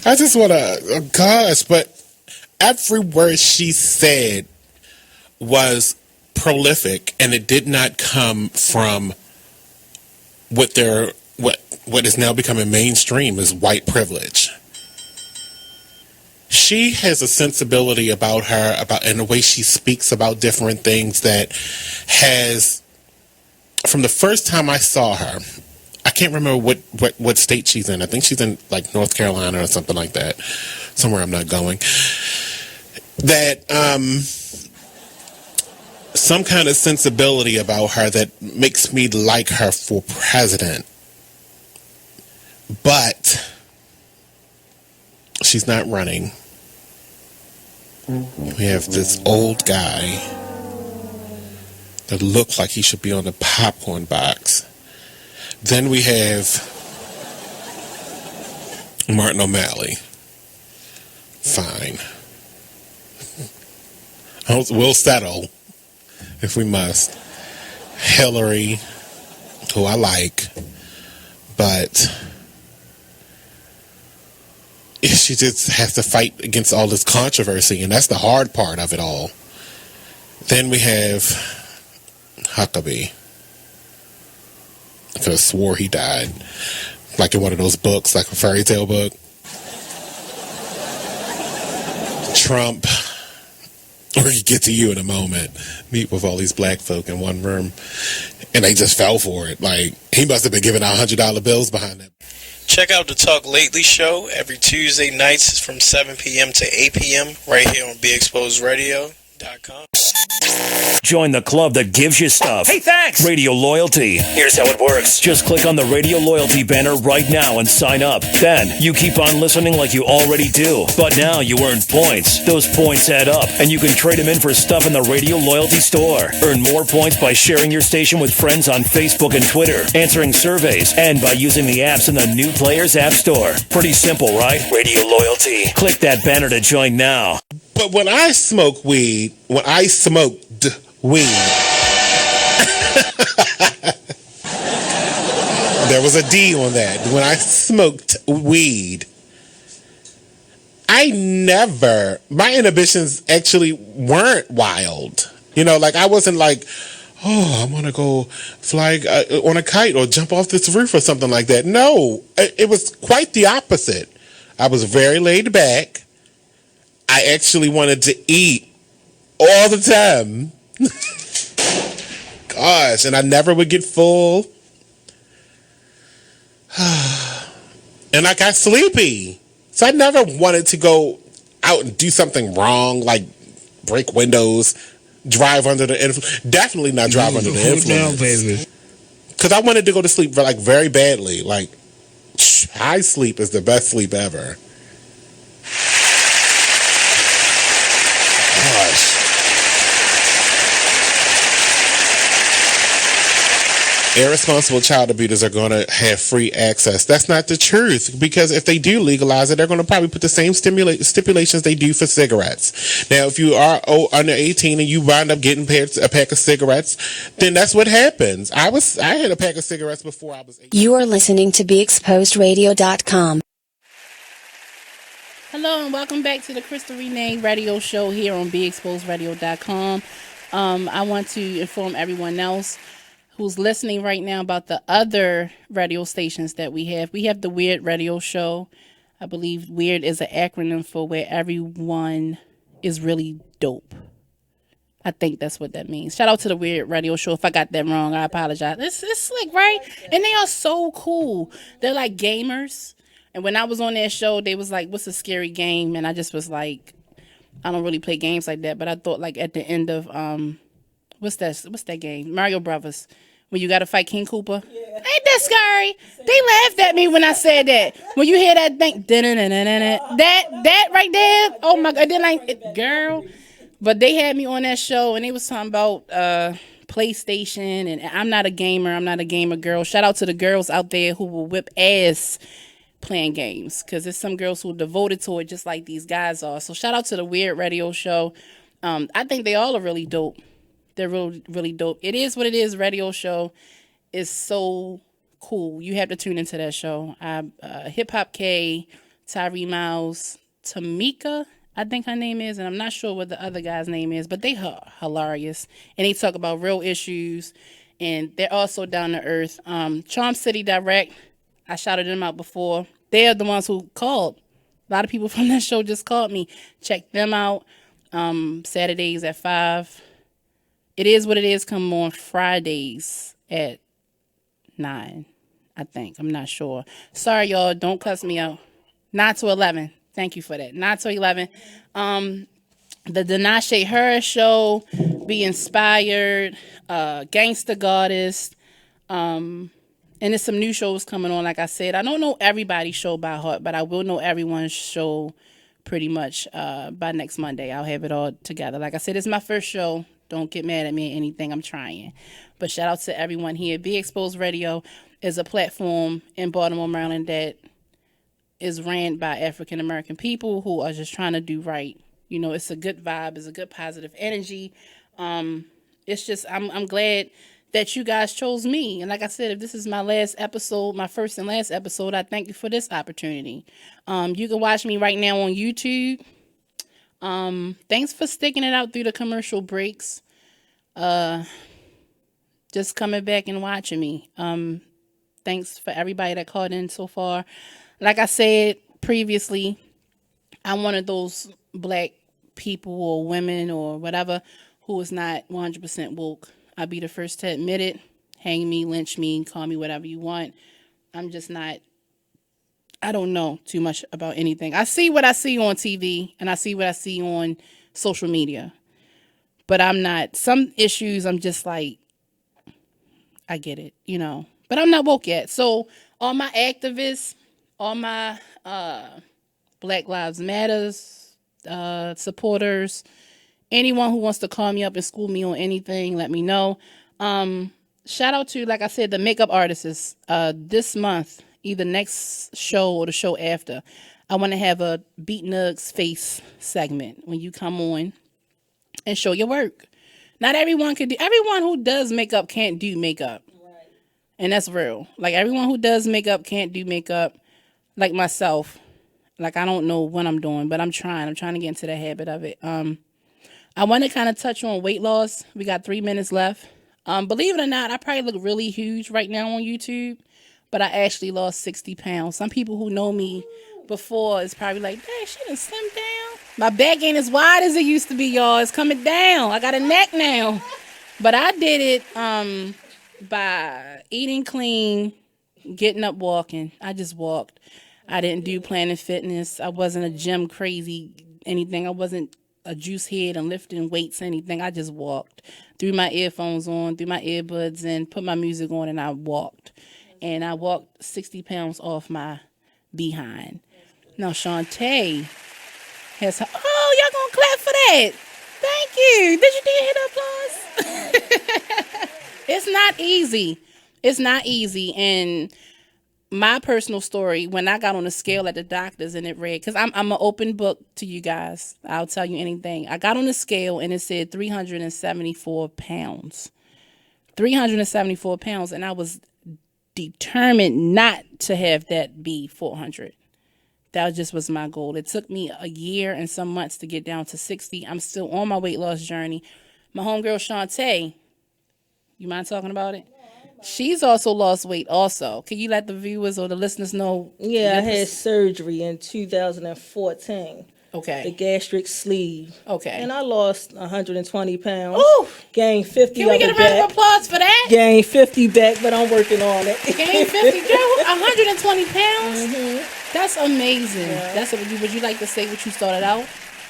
I just want to, gosh, but every word she said was prolific, and it did not come from what is now becoming mainstream is white privilege. She has a sensibility about her, and the way she speaks about different things that has, from the first time I saw her, I can't remember what state she's in. I think she's in like North Carolina or something like that, somewhere I'm not going. That some kind of sensibility about her that makes me like her for president. But she's not running. We have this old guy that looks like he should be on the popcorn box. Then we have Martin O'Malley. Fine. We'll settle if we must. Hillary, who I like, but she just has to fight against all this controversy, and that's the hard part of it all. Then we have Huckabee. I could have swore he died, like in one of those books, like a fairy tale book. Trump. Or you get to you in a moment, meet with all these black folk in one room, and they just fell for it. Like, he must have been giving out $100 bills behind that. Check out the Talk Lately show every Tuesday nights from 7 p.m. to 8 p.m. right here on BeExposedRadio.com. Join the club that gives you stuff. Hey, thanks! Radio Loyalty. Here's how it works. Just click on the Radio Loyalty banner right now and sign up. Then, you keep on listening like you already do. But now you earn points. Those points add up, and you can trade them in for stuff in the Radio Loyalty store. Earn more points by sharing your station with friends on Facebook and Twitter, answering surveys, and by using the apps in the New Players App Store. Pretty simple, right? Radio Loyalty. Click that banner to join now. But when I smoked weed, there was a D on that. When I smoked weed, my inhibitions actually weren't wild. You know, like I wasn't like, oh, I want to go fly on a kite or jump off this roof or something like that. No, it was quite the opposite. I was very laid back. I actually wanted to eat all the time. Gosh, and I never would get full. And I got sleepy. So I never wanted to go out and do something wrong, like break windows, drive under the influence. Definitely not drive under the influence. Because I wanted to go to sleep like very badly. Like, high sleep is the best sleep ever. Irresponsible child abusers are going to have free access. That's not the truth, because if they do legalize it, they're going to probably put the same stipulations they do for cigarettes. Now, if you are under 18 and you wind up getting a pack of cigarettes, then that's what happens. I had a pack of cigarettes before I was 18. You are listening to BeExposedRadio.com. Hello and welcome back to the Krystal Renee radio show here on BeExposedRadio.com. I want to inform everyone else who's listening right now about the other radio stations that we have. We have the Weird Radio Show. I believe Weird is an acronym for where everyone is really dope. I think that's what that means. Shout out to the Weird Radio Show. If I got that wrong, I apologize. It's slick, right? And they are so cool. They're like gamers. And when I was on their show, they was like, what's a scary game? And I just was like, I don't really play games like that. But I thought like at the end of, what's that game? Mario Brothers. When you got to fight King Koopa. Yeah. Ain't that scary? They laughed at me when I said that. When you hear that thing, that right there, oh my God, they're like, girl. But they had me on that show, and they was talking about PlayStation, and I'm not a gamer. I'm not a gamer girl. Shout out to the girls out there who will whip ass playing games, because there's some girls who are devoted to it just like these guys are. So shout out to the Weird Radio Show. I think they all are really dope. They're really, really dope. It Is What It Is radio show is so cool. You have to tune into that show. Hip Hop K, Tyree Miles, Tamika, I think her name is, and I'm not sure what the other guy's name is, but they are hilarious. And they talk about real issues, and they're also down to earth. Charm City Direct, I shouted them out before. They're the ones who called. A lot of people from that show just called me. Check them out. Saturdays at 5. It Is What It Is come on Fridays at 9, I think. I'm not sure. Sorry, y'all. Don't cuss me out. 9 to 11. Thank you for that. 9 to 11. The Denashe Harris Show, Be Inspired, Gangsta Goddess, and there's some new shows coming on, like I said. I don't know everybody's show by heart, but I will know everyone's show pretty much by next Monday. I'll have it all together. Like I said, it's my first show. Don't get mad at me or anything. I'm trying. But shout out to everyone here. Be Exposed Radio is a platform in Baltimore, Maryland that is ran by African American people who are just trying to do right. You know, it's a good vibe. It's a good positive energy. It's just, I'm glad that you guys chose me. And like I said, if this is my last episode, my first and last episode, I thank you for this opportunity. You can watch me right now on YouTube. Thanks for sticking it out through the commercial breaks. Just coming back and watching me. Thanks for everybody that called in so far. Like I said previously, I'm one of those black people or women or whatever who is not 100% woke. I'll be the first to admit it. Hang me, lynch me, call me whatever you want. I'm just not, I don't know too much about anything. I see what I see on TV and I see what I see on social media. But I'm not, some issues I'm just like, I get it, you know. But I'm not woke yet. So all my activists, all my Black Lives Matters supporters, anyone who wants to call me up and school me on anything, let me know. Shout out to, like I said, the makeup artists. This month, either next show or the show after, I want to have a Beat Nugs face segment when you come on and show your work. Not everyone can do, everyone who does makeup can't do makeup. Right. And that's real. Like everyone who does makeup can't do makeup, like myself. Like I don't know what I'm doing, but I'm trying to get into the habit of it. I want to kind of touch on weight loss. We got 3 minutes left. Believe it or not, I probably look really huge right now on YouTube, but I actually lost 60 pounds. Some people who know me before is probably like, dang, she done slimmed down. My back ain't as wide as it used to be, y'all. It's coming down. I got a neck now. But I did it by eating clean, getting up, walking. I just walked. I didn't do Planet Fitness. I wasn't a gym crazy anything. I wasn't a juice head and lifting weights, anything. I just walked. Threw my earphones on, threw my earbuds in, put my music on, and I walked. And I walked 60 pounds off my behind. Now, Shantae has her, oh, y'all gonna clap for that. Thank you. Did you hear the applause? It's not easy. It's not easy. And my personal story, when I got on the scale at the doctor's and it read, because I'm an open book to you guys. I'll tell you anything. I got on the scale and it said 374 pounds. 374 pounds. And I was determined not to have that be 400. That just was my goal. It took me a year and some months to get down to 60. I'm still on my weight loss journey. My homegirl Shantae, you mind talking about it? She's also lost weight also. Can you let the viewers or the listeners know? Yeah, I had surgery in 2014. Okay. The gastric sleeve. Okay. And I lost 120 pounds. Ooh. Gained 50 Can we get a round of applause for that? Gained 50 back, but I'm working on it. Gained 50, girl, 120 pounds? Mm-hmm. That's amazing. Yeah. That's would you like to say what you started out?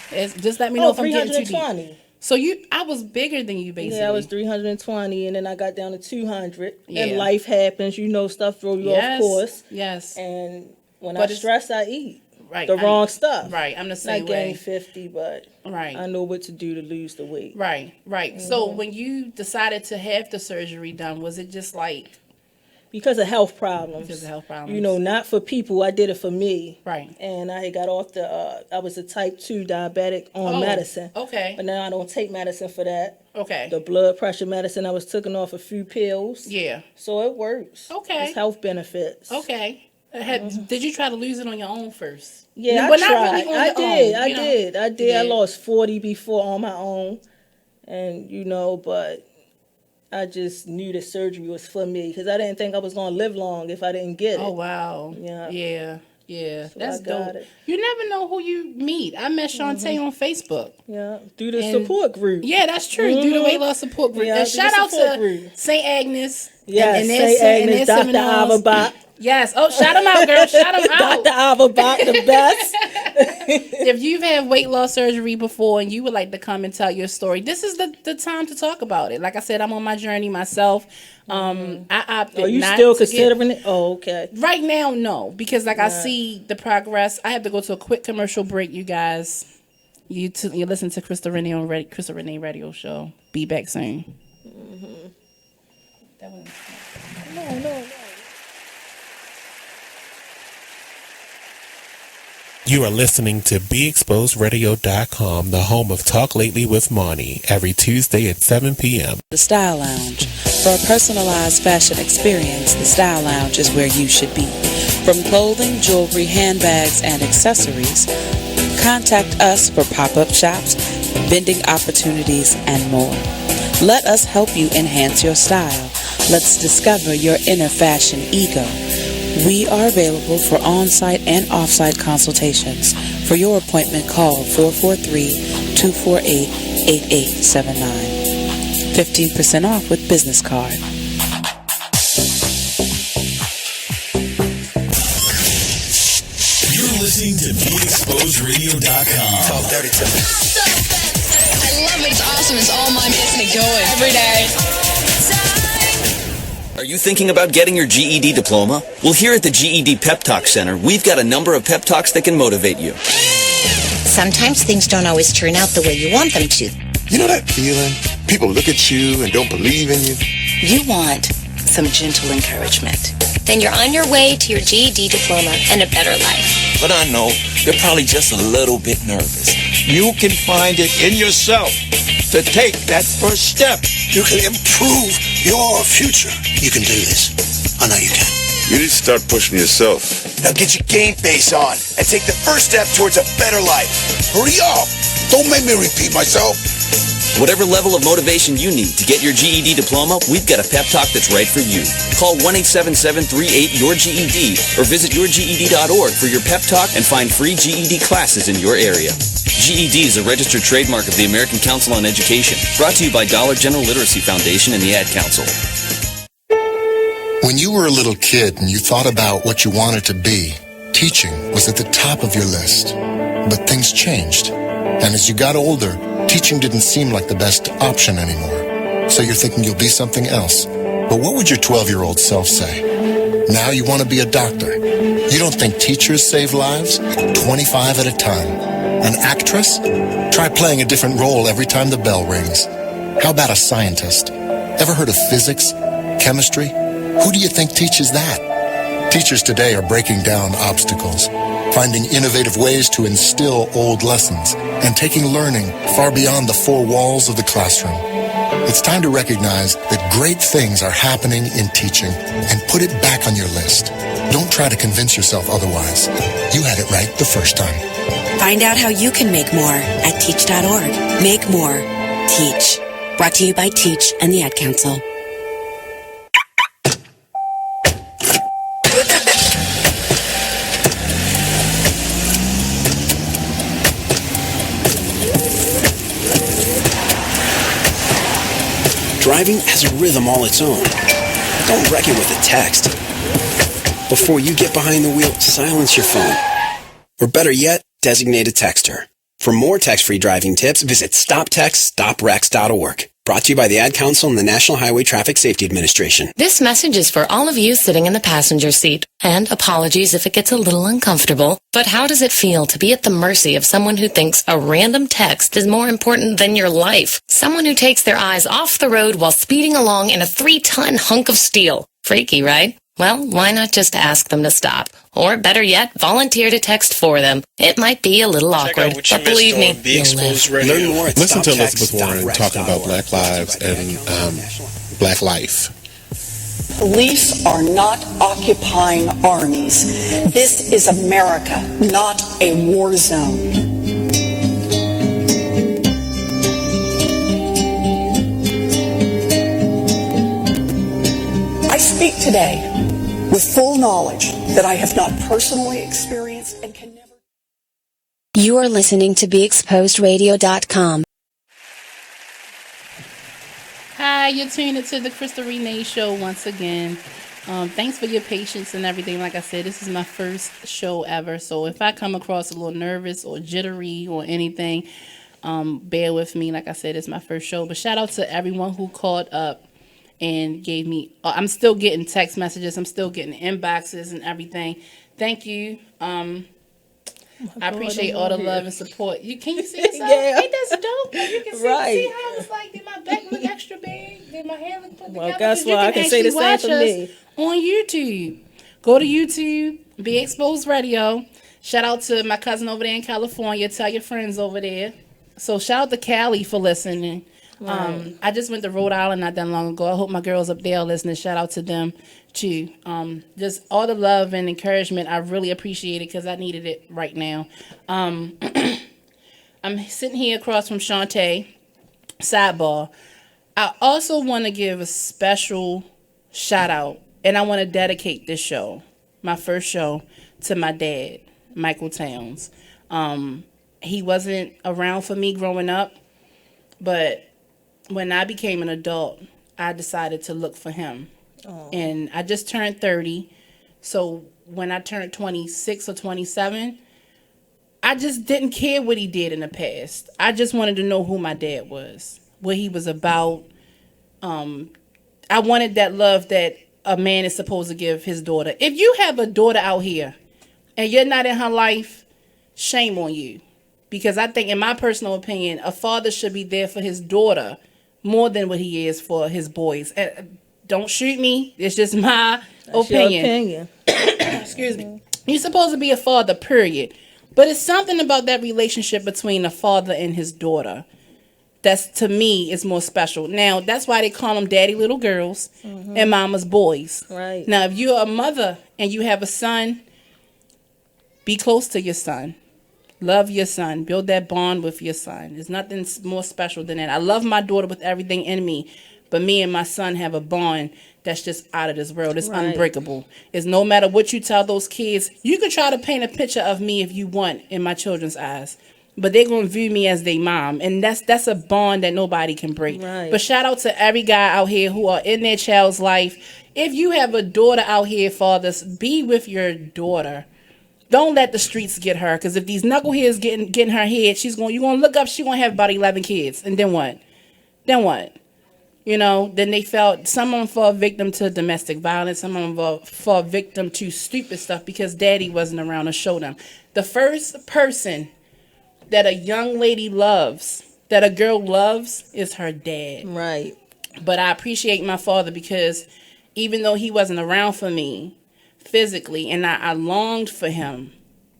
Just let me know if I'm getting too deep. So I was bigger than you, basically. Yeah, I was 320, and then I got down to 200. Yeah. And life happens, stuff throw you off course. Yes. And when I stress, I eat. Right. The wrong stuff. Right. I'm the same way. I gained 50, but I know what to do to lose the weight. Right. Right. Mm-hmm. So when you decided to have the surgery done, was it just like? Because of health problems. Because of health problems. Not for people. I did it for me. Right. And I got off I was a type 2 diabetic on medicine. Okay. But now I don't take medicine for that. Okay. The blood pressure medicine, I was taking off a few pills. Yeah. So it works. Okay. It's health benefits. Okay. Did you try to lose it on your own first? Yeah, I tried. I did. I lost 40 before on my own. And, but I just knew the surgery was for me because I didn't think I was going to live long if I didn't get it. Oh, wow. Yeah. Yeah. So that's dope. You never know who you meet. I met Shantae on Facebook. Yeah. Through the support group. Yeah, that's true. Mm-hmm. Through the weight loss support group. And shout out to St. Agnes. Yes, St. Agnes, Dr. Averbach. Yes. Oh, shout them out, girl. Shout them out. Dr. Averbach, the best. If you've had weight loss surgery before and you would like to come and tell your story, this is the time to talk about it. Like I said, I'm on my journey myself. I opted. Are you not still to considering it? Oh, okay. Right now, no, because I see the progress. I have to go to a quick commercial break, you guys. You listen to Krystal Renee on Krystal Renee Radio Show. Be back soon. Mm-hmm. That was no. You are listening to BeExposedRadio.com, the home of Talk Lately with Monty, every Tuesday at 7 p.m. The Style Lounge. For a personalized fashion experience, the Style Lounge is where you should be. From clothing, jewelry, handbags, and accessories, contact us for pop-up shops, vending opportunities, and more. Let us help you enhance your style. Let's discover your inner fashion ego. We are available for on-site and off-site consultations. For your appointment, call 443-248-8879. 15% off with business card. You're listening to BeExposedRadio.com. Talk dirty to me. I love it. It's awesome. It's all mine. Gets me going every day. Are you thinking about getting your GED diploma? Well, here at the GED Pep Talk Center, we've got a number of pep talks that can motivate you. Sometimes things don't always turn out the way you want them to. You know that feeling? People look at you and don't believe in you. You want some gentle encouragement. Then you're on your way to your GED diploma and a better life. But I know they're probably just a little bit nervous. You can find it in yourself to take that first step. You can improve your future. You can do this. I know you can. You need to start pushing yourself. Now get your game face on and take the first step towards a better life. Hurry up. Don't make me repeat myself. Whatever level of motivation you need to get your GED diploma, we've got a pep talk that's right for you. Call 1-877-38-YOUR-GED or visit yourged.org for your pep talk and find free GED classes in your area. GED is a registered trademark of the American Council on Education. Brought to you by Dollar General Literacy Foundation and the Ad Council. When you were a little kid and you thought about what you wanted to be, teaching was at the top of your list. But things changed. And as you got older, teaching didn't seem like the best option anymore. So you're thinking you'll be something else. But what would your 12-year-old self say? Now you want to be a doctor. You don't think teachers save lives? 25 at a time. An actress? Try playing a different role every time the bell rings. How about a scientist? Ever heard of physics? Chemistry? Who do you think teaches that? Teachers today are breaking down obstacles, finding innovative ways to instill old lessons, and taking learning far beyond the four walls of the classroom. It's time to recognize that great things are happening in teaching and put it back on your list. Don't try to convince yourself otherwise. You had it right the first time. Find out how you can make more at teach.org. Make more. Teach. Brought to you by Teach and the Ad Council. Driving has a rhythm all its own. Don't wreck it with a text. Before you get behind the wheel, silence your phone. Or better yet, designate a texter. For more text-free driving tips, visit stoptextstoprex.org. Brought to you by the Ad Council and the National Highway Traffic Safety Administration. This message is for all of you sitting in the passenger seat. And apologies if it gets a little uncomfortable. But how does it feel to be at the mercy of someone who thinks a random text is more important than your life? Someone who takes their eyes off the road while speeding along in a 3-ton hunk of steel. Freaky, right? Well, why not just ask them to stop? Or better yet, volunteer to text for them. It might be a little awkward, but believe me, you'll live. Learn more at Listen to Elizabeth Warren talking about Black Lives and Black Life. Police are not occupying armies. This is America, not a war zone. I speak today with full knowledge that I have not personally experienced and can never. You are listening to BeExposedRadio.com. Hi, you're tuning into the Krystal Renee Show once again. Thanks for your patience and everything. Like I said, this is my first show ever, so if I come across a little nervous or jittery or anything, bear with me. Like I said, it's my first show. But shout out to everyone who called up and gave me, I'm still getting text messages, I'm still getting inboxes and everything. Thank you. I appreciate all the love and support. Can you see yourself? Yeah. Ain't that dope? You can see, Right. see how it's like, did my back look extra big? Did my hair look put together? Well, guess 'Cause you what? I can say the actually same watch for us me. on YouTube. Go to YouTube, Be Exposed Radio. Shout out to my cousin over there in California. Tell your friends over there. So shout out to Cali for listening. Right. I just went to Rhode Island not that long ago. I hope my girls up there are listening. Shout out to them too. Just all the love and encouragement. I really appreciate it because I needed it right now. I'm sitting here across from Shantae. Sidebar. I also want to give a special shout out, and I want to dedicate this show my first show, to my dad, Michael Towns. He wasn't around for me growing up, but when I became an adult, I decided to look for him. Aww. And I just turned 30. So when I turned 26 or 27, I just didn't care what he did in the past. I just wanted to know who my dad was, what he was about. I wanted that love that a man is supposed to give his daughter. If you have a daughter out here and you're not in her life, shame on you. Because I think, in my personal opinion, a father should be there for his daughter more than what he is for his boys. Don't shoot me. It's just my opinion. Excuse me. You're supposed to be a father, period. But it's something about that relationship between a father and his daughter that's, to me, is more special. Now, that's why they call them daddy little girls and mama's boys. Right. Now, if you're a mother and you have a son, be close to your son. Love your son. Build that bond with your son. There's nothing more special than that. I love my daughter with everything in me, but me and my son have a bond that's just out of this world. It's unbreakable. It's no matter what you tell those kids. You can try to paint a picture of me if you want in my children's eyes, but they're going to view me as their mom, and that's a bond that nobody can break. Right. But shout out to every guy out here who are in their child's life. If you have a daughter out here, fathers, be with your daughter. Don't let the streets get her, because if these knuckleheads getting her head, you're going to look up, she's going to have about 11 kids. And then what? You know, then they felt, some of them fall victim to domestic violence, some of them fall victim to stupid stuff because daddy wasn't around to show them. The first person that a young lady loves, that a girl loves, is her dad. Right. But I appreciate my father because even though he wasn't around for me physically, and I longed for him,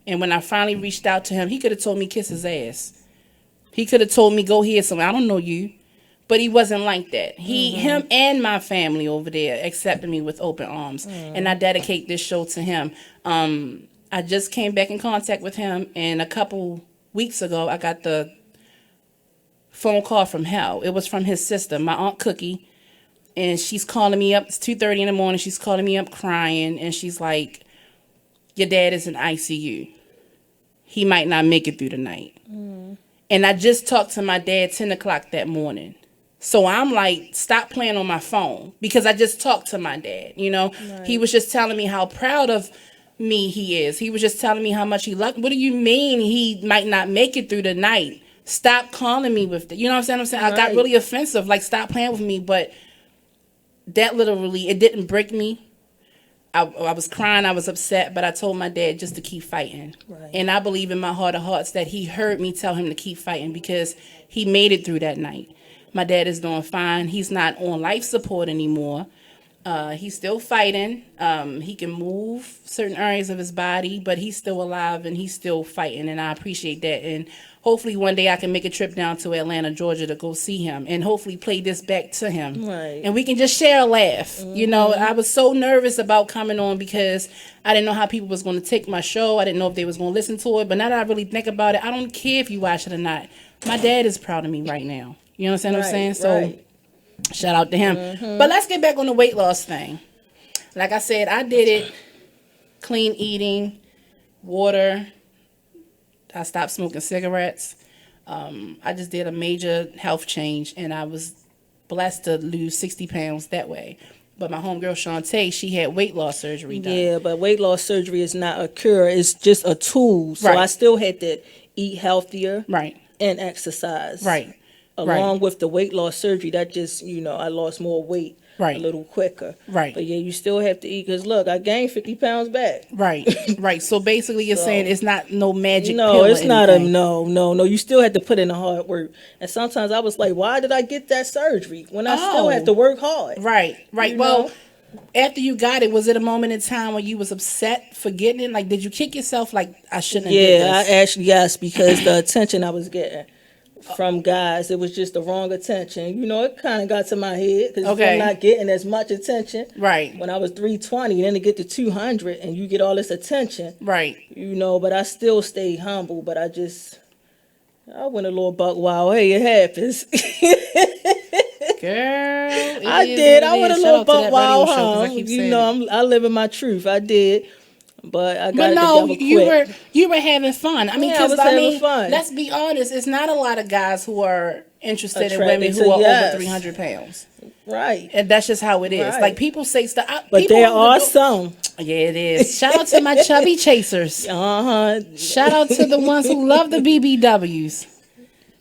and when I finally reached out to him, he could have told me kiss his ass. He could have told me go here somewhere. I don't know you. But he wasn't like that. Him and my family over there accepted me with open arms. And I dedicate this show to him. I just came back in contact with him, and a couple weeks ago, I got the phone call from hell. It was from his sister, my Aunt Cookie. And she's calling me up. It's 2:30 in the morning. She's calling me up crying. And she's like, your dad is in ICU. He might not make it through the night. And I just talked to my dad 10 o'clock that morning. So I'm like, stop playing on my phone, because I just talked to my dad, you know. Right. He was just telling me how proud of me he is. He was just telling me how much he loved. What do you mean he might not make it through the night? Stop calling me with that. You know what I'm saying? Right. I got really offensive. Like, stop playing with me. But that literally, it didn't break me. I was crying. I was upset. But I told my dad just to keep fighting. Right. And I believe in my heart of hearts that he heard me tell him to keep fighting, because he made it through that night. My dad is doing fine. He's not on life support anymore. He's still fighting. He can move certain areas of his body, but he's still alive and he's still fighting, and I appreciate that. And hopefully one day I can make a trip down to Atlanta, Georgia to go see him and hopefully play this back to him. Right. And we can just share a laugh. You know, I was so nervous about coming on because I didn't know how people was going to take my show. I didn't know if they was going to listen to it. But now that I really think about it, I don't care if you watch it or not. My dad is proud of me right now. You understand what I'm saying? So shout out to him. But let's get back on the weight loss thing. Like I said, I did it. Clean eating, water. I stopped smoking cigarettes. I just did a major health change, and I was blessed to lose 60 pounds that way. But my homegirl Shantae, she had weight loss surgery done. Yeah, but weight loss surgery is not a cure. It's just a tool. So I still had to eat healthier and exercise. Along with the weight loss surgery, that just, you know, I lost more weight a little quicker. But yeah, you still have to eat, because look, I gained 50 pounds back. So basically you're saying it's not no magic pill. No, it's not no. You still had to put in the hard work. And sometimes I was like, why did I get that surgery when I still had to work hard? You know? After you got it, was it a moment in time when you was upset for getting it? Like, did you kick yourself like, I shouldn't have did this? Yeah, I actually, yes, because the attention I was getting from guys, it was just the wrong attention. You know, it kind of got to my head, because I'm not getting as much attention. When I was 320, then to get to 200 and you get all this attention. You know, but I still stayed humble, but I went a little buck wild. Hey, it happens. Girl, I did. I went a little buck wild, huh? You know, I live in my truth. I did. But I got But it no, together quick. you were having fun. I mean, Yeah, I because was I having mean, fun. let's be honest. It's not a lot of guys who are interested in Attracted women to- who are yes. over 300 pounds. Right. And that's just how it is. Right. Like people say stuff, But there are some. Yeah, it is. Shout out to my chubby chasers. Shout out to the ones who love the BBWs.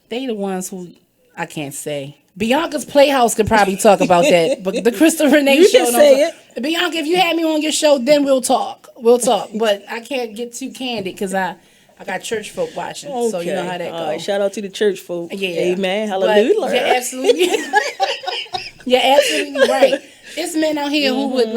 They the ones who I can't say. Bianca's Playhouse could probably talk about that, but the Krystal Renee You show. can say it. Bianca, if you had me on your show, then we'll talk. We'll talk. But I can't get too candid because I got church folk watching, so you know how that All goes. right, shout out to the church folk. Yeah. Amen. But Hallelujah. you're absolutely, you're absolutely right. It's men out here who would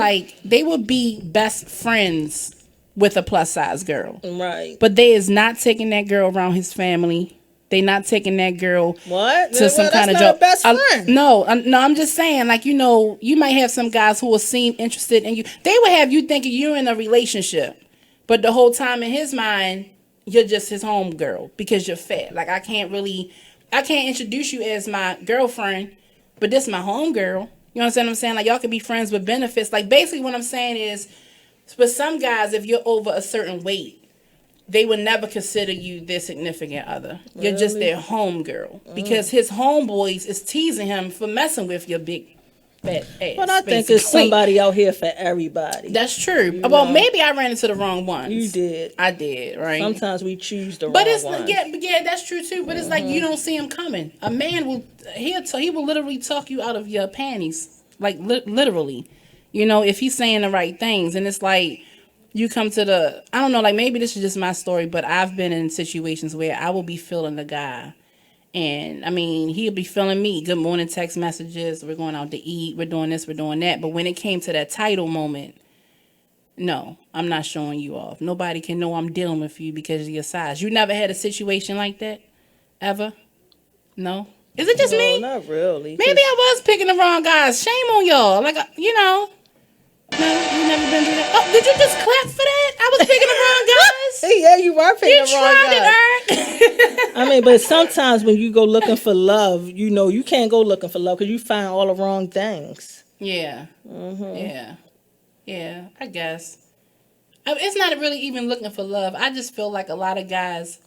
they would be best friends with a plus size girl. Right. But they is not taking that girl around his family. They not taking that girl to some kind of job. Best friend. No, I'm just saying, like, you know, you might have some guys who will seem interested in you. They would have you thinking you're in a relationship, but the whole time in his mind, you're just his home girl because you're fat. Like, I can't introduce you as my girlfriend, but this is my home girl. You understand what I'm saying? Like, y'all can be friends with benefits. Like, basically what I'm saying is, for some guys, if you're over a certain weight, they would never consider you their significant other. You're just their home girl. Because his homeboys is teasing him for messing with your big fat ass. But I think there's somebody out here for everybody. That's true. Well, maybe I ran into the wrong ones. You did. I did, right? Sometimes we choose the but wrong it's ones. yeah, that's true too. But it's like you don't see him coming. A man will he will literally talk you out of your panties, like literally. You know, if he's saying the right things, and it's like you come to I don't know, like maybe this is just my story, but I've been in situations where I will be feeling the guy. And I mean, he'll be feeling me. Good morning text messages. We're going out to eat. We're doing this. We're doing that. But when it came to that title moment, no, I'm not showing you off. Nobody can know I'm dealing with you because of your size. You never had a situation like that? Ever? No? Is it just me? Not really. Maybe I was picking the wrong guys. Shame on y'all. Like, you know. No, you never been through that. Oh, did you just clap for that? I was picking the wrong guys. Yeah, you were picking the wrong guys. It, I mean, but sometimes when you go looking for love, you know, you can't go looking for love because you find all the wrong things. Yeah. Yeah, I guess. It's not really even looking for love. I just feel like a lot of guys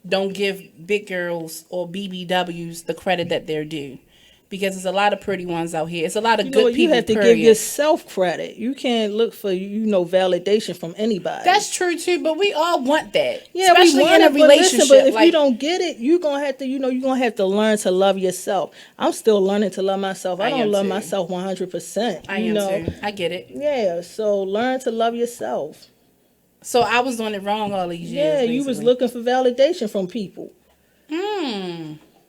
don't give big girls or BBWs the credit that they're due. Because there's a lot of pretty ones out here. It's a lot of good people. You have to give yourself credit. You can't look for validation from anybody. That's true too, but we all want that. Yeah, especially we want in a it, relationship. But if you don't get it, you're gonna have to. You're gonna have to learn to love yourself. I'm still learning to love myself. I don't love myself 100%. I am too. I get it. Yeah, so learn to love yourself. So I was doing it wrong all these years. Yeah, basically. you was looking for validation from people.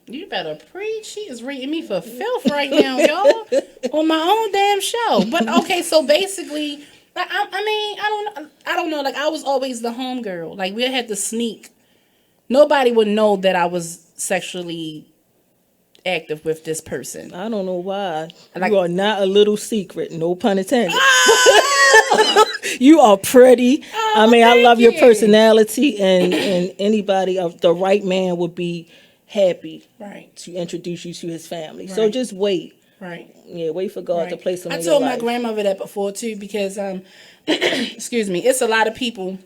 You better preach. She is reading me for filth right now, y'all, on my own damn show. But okay, so basically, like, I don't know. Like, I was always the home girl. Like, we had to sneak. Nobody would know that I was sexually active with this person. I don't know why. Like, you are not a little secret. No pun intended. You are pretty. I mean, I love your personality, and anybody of the right man would be happy to introduce you to his family. So just wait. Right. Yeah, wait for God to place him in your life. I told my grandmother that before too, because excuse me, it's a lot of people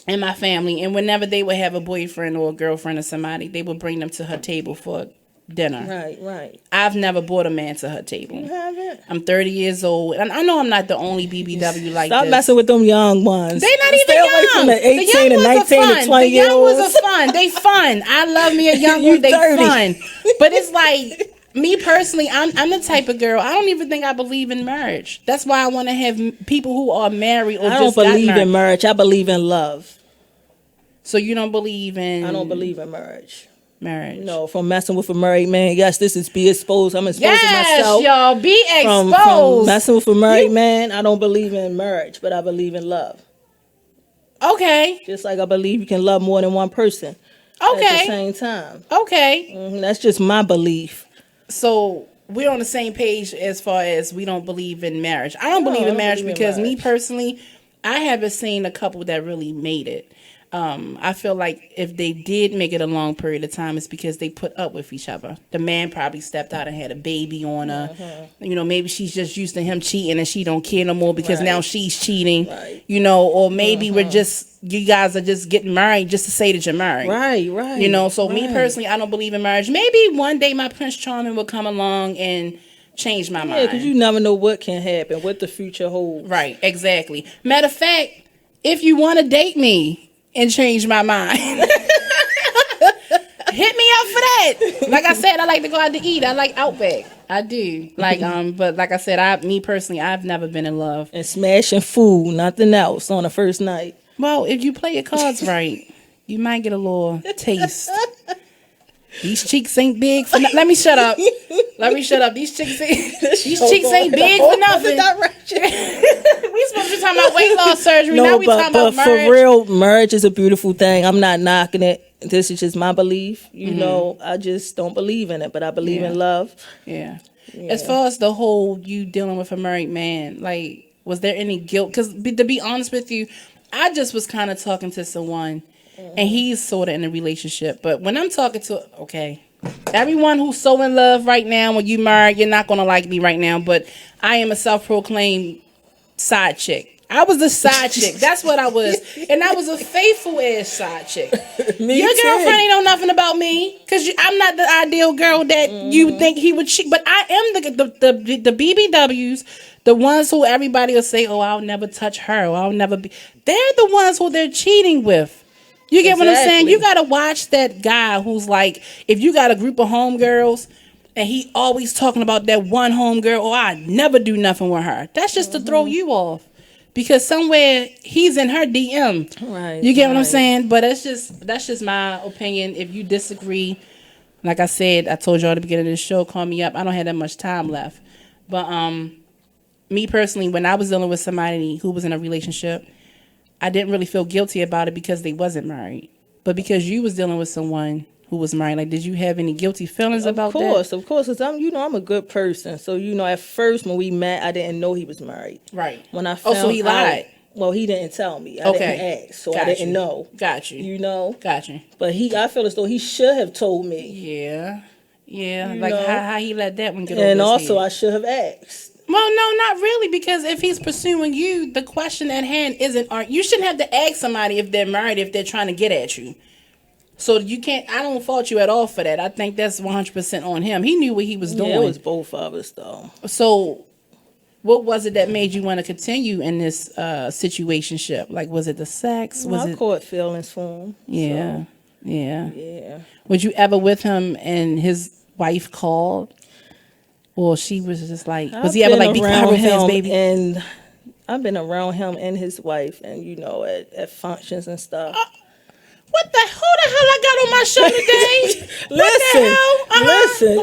in my family, and whenever they would have a boyfriend or a girlfriend or somebody, they would bring them to her table for dinner. Right. I've never brought a man to her table. You haven't? I'm 30 years old, and I know I'm not the only BBW like Stop this. messing with them young ones. They not even Stay young. away from the 18 and 19 and 20 The year young olds. ones are fun. They fun. I love me a young one. They 30. fun. But it's like, me personally, I'm the type of girl, I don't even think I believe in marriage. That's why I want to have people who are married or I just don't got believe married. in marriage. I believe in love. So you don't believe in... I don't believe in marriage. Marriage. No, from messing with a married man. Yes, this is be exposed. I'm exposing yes, myself. Y'all, be exposed. From messing with a married man, I don't believe in marriage, but I believe in love. Okay. Just like I believe you can love more than one person at the same time. Okay. That's just my belief. So we're on the same page as far as we don't believe in marriage. I don't believe in marriage because me personally, I haven't seen a couple that really made it. I feel like if they did make it a long period of time, it's because they put up with each other. The man probably stepped out and had a baby on her. You know, maybe she's just used to him cheating and she don't care no more because now she's cheating. You know, or maybe you guys are just getting married just to say that you're married. Right. You know, so me personally, I don't believe in marriage. Maybe one day my Prince Charming will come along and change my mind. Yeah, because you never know what can happen, what the future holds. Right, exactly. Matter of fact, if you want to date me and change my mind, hit me up for that. Like I said, I like to go out to eat. I like Outback. I do. Like, but like I said, me personally, I've never been in love. And smashing food, nothing else on the first night. Well, if you play your cards right, you might get a little taste. These cheeks ain't big for Let me shut up. These cheeks ain't big for nothing. We supposed to be talking about weight loss surgery. Now we talking about marriage. For real, marriage is a beautiful thing. I'm not knocking it. This is just my belief. You know, I just don't believe in it, but I believe in love. Yeah. As far as the whole you dealing with a married man, like, was there any guilt? Because to be honest with you, I just was kind of talking to someone, and he's sort of in a relationship. But when I'm talking to, everyone who's so in love right now, when you married, you're not going to like me right now, but I am a self-proclaimed side chick. I was the side chick. That's what I was. And I was a faithful ass side chick. Your girlfriend ain't know nothing about me, because I'm not the ideal girl that you think he would cheat. But I am the BBWs, the ones who everybody will say, oh, I'll never touch her. Or I'll never be. They're the ones who they're cheating with. You get what I'm saying? You got to watch that guy who's like, if you got a group of homegirls and he always talking about that one homegirl, oh, I never do nothing with her. That's just to throw you off. Because somewhere he's in her DM. Right. You get what I'm saying? But that's just my opinion. If you disagree, like I said, I told y'all at the beginning of the show, call me up. I don't have that much time left. But me personally, when I was dealing with somebody who was in a relationship, I didn't really feel guilty about it because they wasn't married. But because you was dealing with someone who was married, like, did you have any guilty feelings about that? Of course, because I'm a good person. So, at first when we met, I didn't know he was married. Right. When I found so he lied. Well, he didn't tell me. I didn't ask, so I didn't know. Got you. Got you. But I feel as though he should have told me. Yeah. Like how he let that one get over his And also, head. I should have asked. Well, no, not really, because if he's pursuing you, the question at hand isn't, you shouldn't have to ask somebody if they're married if they're trying to get at you. So you can't, I don't fault you at all for that. I think that's 100% on him. He knew what he was doing. Yeah, it was both of us, though. So what was it that made you want to continue in this situationship? Like, was it the sex? I caught feelings for him. Yeah. So. Yeah. Was you ever with him and his wife called? Or she was just like, was he ever like, be quiet with his baby? And I've been around him and his wife, and at functions and stuff. Who the hell I got on my show today? Listen.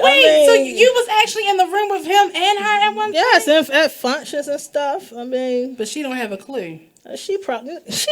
Wait, so you was actually in the room with him and her at one point? Yes, at functions and stuff. But she don't have a clue. She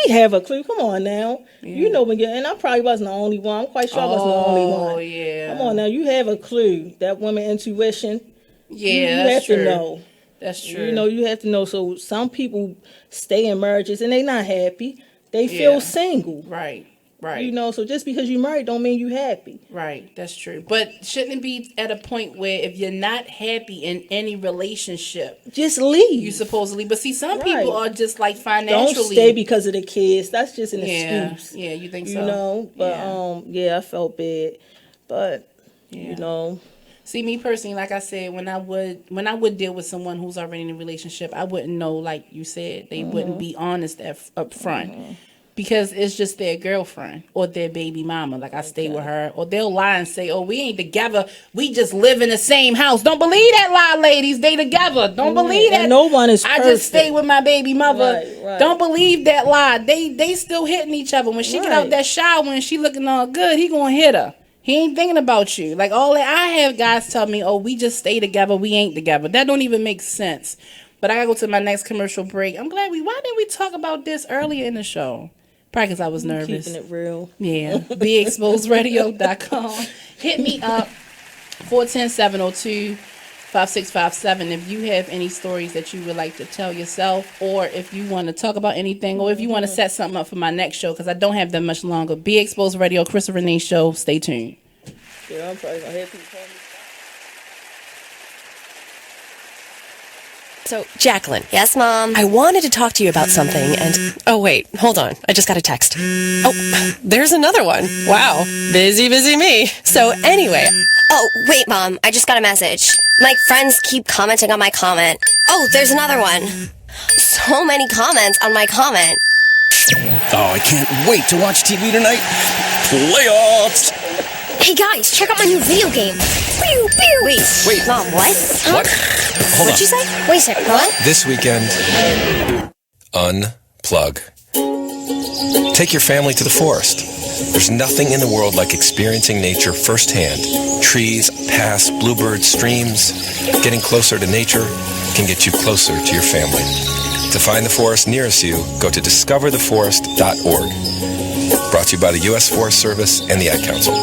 have a clue. Come on now. Yeah. And I probably wasn't the only one. I'm quite sure I wasn't the only one. Oh, yeah. Come on now. You have a clue. That woman intuition. Yeah, you have to know. That's true. You have to know. So some people stay in marriages and they not happy. They feel single. Right. So just because you're married don't mean you happy. Right, that's true. But shouldn't it be at a point where if you're not happy in any relationship, just leave? You supposedly. But see, some people are just like financially. Don't stay because of the kids. That's just an excuse. Yeah, you think so? But I felt bad. But See, me personally, like I said, when I would deal with someone who's already in a relationship, I wouldn't know, like you said, they wouldn't be honest up front. Because it's just their girlfriend or their baby mama. Like, I stay with her. Or they'll lie and say, oh, we ain't together. We just live in the same house. Don't believe that lie, ladies. They together. Don't believe that. And no one is perfect. I just stay with my baby mother. Right. Don't believe that lie. They still hitting each other. When she get out that shower and she looking all good, he gonna hit her. He ain't thinking about you. Like, all that. I have guys tell me, oh, we just stay together. We ain't together. That don't even make sense. But I gotta go to my next commercial break. I'm glad why didn't we talk about this earlier in the show? Probably because I was nervous. Keeping it real. Yeah. BeExposedRadio.com. Hit me up. 410-702-5785. 5657. If you have any stories that you would like to tell yourself, or if you want to talk about anything, or if you want to set something up for my next show, because I don't have that much longer. Be Exposed Radio, Krystal Renee Show. Stay tuned. Yeah, I'm probably gonna have people call me. So, Jacqueline. Yes, Mom? I wanted to talk to you about something, and... Oh, wait, hold on. I just got a text. Oh, there's another one. Wow. Busy me. So, anyway... Oh, wait, Mom. I just got a message. My friends keep commenting on my comment. Oh, there's another one. So many comments on my comment. Oh, I can't wait to watch TV tonight. Playoffs! Hey, guys, check out my new video game. Pew, pew. Wait. Mom, what? What? Hold What'd you say? Wait a second, what? This weekend, unplug. Take your family to the forest. There's nothing in the world like experiencing nature firsthand. Trees, paths, bluebirds, streams. Getting closer to nature can get you closer to your family. To find the forest nearest you, go to discovertheforest.org. Brought to you by the U.S. Forest Service and the Ad Council.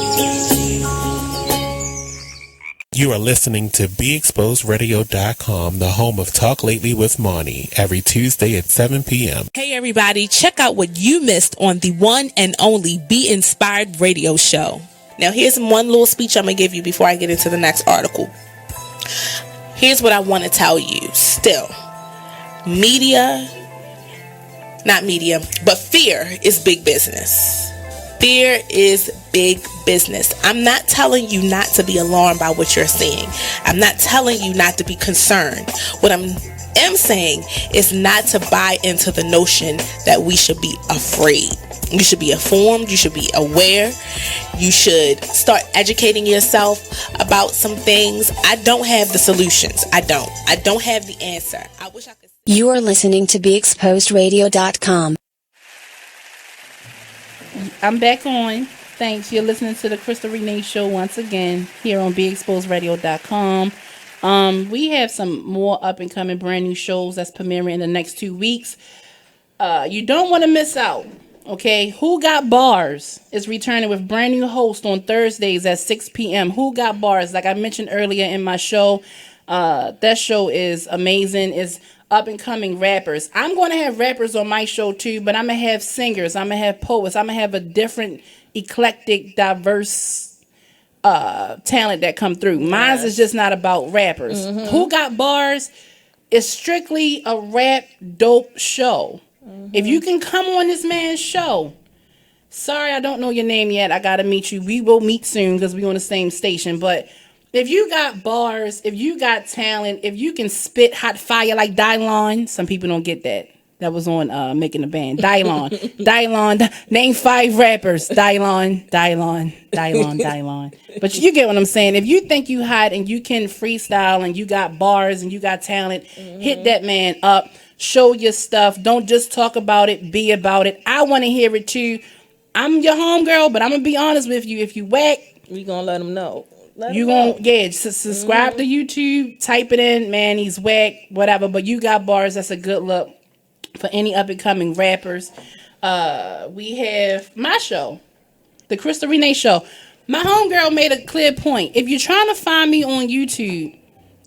You are listening to BeExposedRadio.com, the home of Talk Lately with Monty, every Tuesday at 7 p.m. Hey everybody, check out what you missed on the one and only Be Inspired radio show. Now here's one little speech I'm going to give you before I get into the next article. Here's what I want to tell you. Still, fear is big business. Fear is big business. I'm not telling you not to be alarmed by what you're seeing. I'm not telling you not to be concerned. What I am saying is not to buy into the notion that we should be afraid. You should be informed. You should be aware. You should start educating yourself about some things. I don't have the solutions. I don't have the answer. I wish I could. You are listening to BeExposedRadio.com. I'm back on. Thanks. You're listening to the Krystal Renee Show once again here on BeExposedRadio.com. We have some more up and coming brand new shows that's premiering in the next 2 weeks. You don't want to miss out. Okay, Who Got Bars is returning with brand new host on Thursdays at 6 p.m. Who Got Bars? Like I mentioned earlier in my show, that show is amazing. It's up and coming rappers. I'm going to have rappers on my show too, but I'm going to have singers. I'm going to have poets. I'm going to have a different, eclectic, diverse talent that come through. Mine is just not about rappers. Mm-hmm. Who Got Bars is strictly a rap dope show. Mm-hmm. If you can come on this man's show, sorry I don't know your name yet. I got to meet you. We will meet soon because we're on the same station, but if you got bars, if you got talent, if you can spit hot fire like Dylon, some people don't get that. That was on Making the Band. Dylon. Name 5 rappers. Dylon. But you get what I'm saying. If you think you hot and you can freestyle and you got bars and you got talent, hit that man up. Show your stuff. Don't just talk about it. Be about it. I want to hear it too. I'm your homegirl, but I'm going to be honest with you. If you whack, we going to let them know. Subscribe to YouTube, type it in, man, he's whack, whatever, but you got bars. That's a good look for any up and coming rappers. We have my show, the Krystal Renee Show. My homegirl made a clear point. If you're trying to find me on YouTube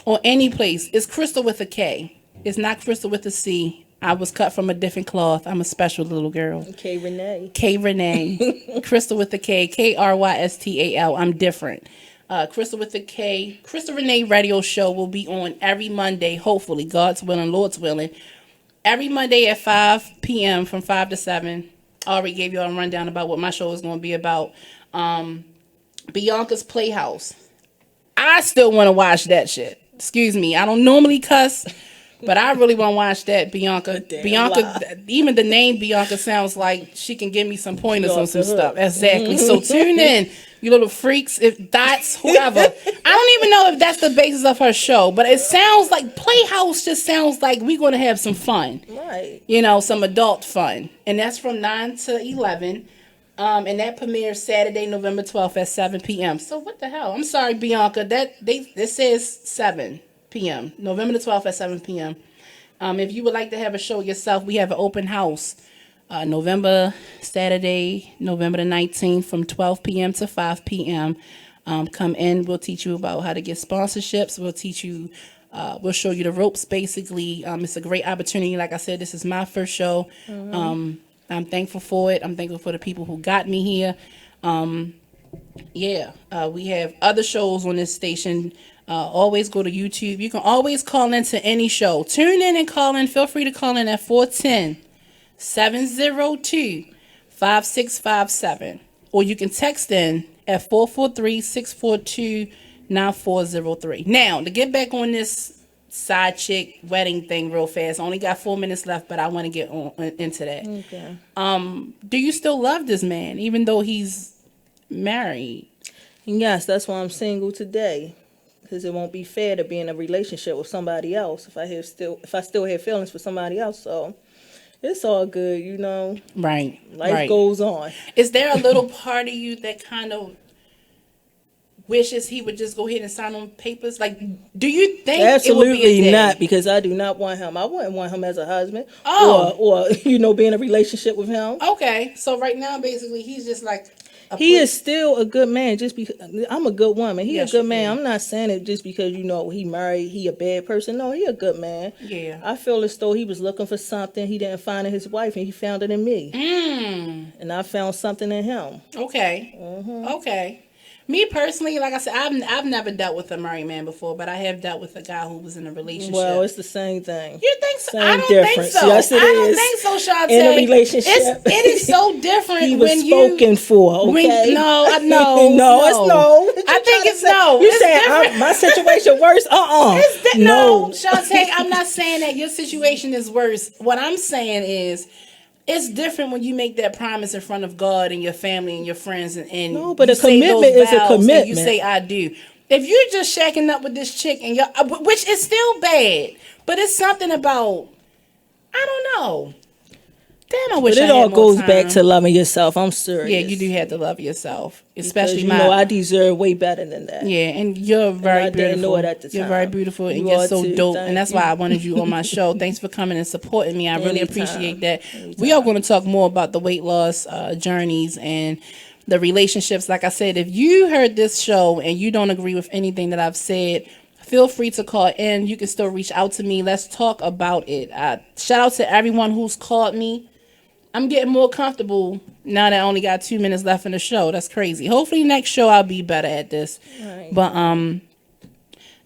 or any place, it's Krystal with a K. It's not Krystal with a C. I was cut from a different cloth. I'm a special little girl. K Renee. Krystal with a K. Krystal. I'm different. Krystal with the K. Krystal Renee Radio Show will be on every Monday, hopefully, God's willing, Lord's willing. Every Monday at 5 p.m. from 5 to 7. I already gave you all a rundown about what my show is going to be about. Bianca's Playhouse. I still want to watch that shit. Excuse me. I don't normally cuss, but I really want to watch that, Bianca. Even the name Bianca sounds like she can give me some pointers on some stuff. Exactly. So tune in, you little freaks. If that's whoever. I don't even know if that's the basis of her show, but it sounds like Playhouse just sounds like we're going to have some fun. Right. You know, some adult fun. And that's from 9 to 11. And that premieres Saturday, November 12th at 7 p.m. So what the hell? I'm sorry, Bianca. This says 7 p.m. November the 12th at 7 p.m. If you would like to have a show yourself, we have an open house. Saturday, November the 19th from 12 p.m. to 5 p.m. Come in. We'll teach you about how to get sponsorships. We'll teach you. We'll show you the ropes. Basically, it's a great opportunity. Like I said, this is my first show. I'm thankful for it. I'm thankful for the people who got me here. We have other shows on this station. Always go to YouTube. You can always call into any show. Tune in and call in. Feel free to call in at 410-702-5657. Or you can text in at 443-642-9403. Now, to get back on this side chick wedding thing real fast. I only got 4 minutes left, but I want to get into that. Okay. Do you still love this man, even though he's married? Yes, that's why I'm single today. Because it won't be fair to be in a relationship with somebody else if I still have feelings for somebody else. So it's all good, you know. Right. Life goes on. Is there a little part of you that kind of wishes he would just go ahead and sign on papers? Like, do you think absolutely it would be a day? not? Because I do not want him. I wouldn't want him as a husband. Oh. Or be in a relationship with him. Okay, so right now, basically, he's just like. He is still a good man just because I'm a good woman. He a good man. I'm not saying it just because, he married, he a bad person. No, he a good man. Yeah. I feel as though he was looking for something he didn't find in his wife, and he found it in me. And I found something in him. Okay. Okay. Me personally, like I said, I've never dealt with a married man before, but I have dealt with a guy who was in a relationship. Well, it's the same thing. You think so? Same I don't difference. think so. Yes, it I don't is. think so, Shantae. In a relationship, it is so different. He was when spoken for. Okay. No. It's no. I think it's no. You saying my situation worse? No, Shantae. I'm not saying that your situation is worse. What I'm saying is, it's different when you make that promise in front of God and your family and your friends, and no, but a commitment is a commitment. You say I do. If you're just shacking up with this chick and which is still bad, but it's something about, I don't know. Damn, I wish. But it all goes back to loving yourself. I'm serious. Yeah, you do have to love yourself, especially because, I deserve way better than that. Yeah, and you're very beautiful. Didn't know it at the time. You're very beautiful, and you you're so too. dope. Thank and that's you. why I wanted you on my show. Thanks for coming and supporting me. I really Anytime. appreciate that. We are going to talk more about the weight loss journeys and the relationships. Like I said, if you heard this show and you don't agree with anything that I've said, feel free to call in. You can still reach out to me. Let's talk about it. Shout out to everyone who's called me. I'm getting more comfortable now that I only got 2 minutes left in the show. That's crazy. Hopefully next show I'll be better at this. Right. But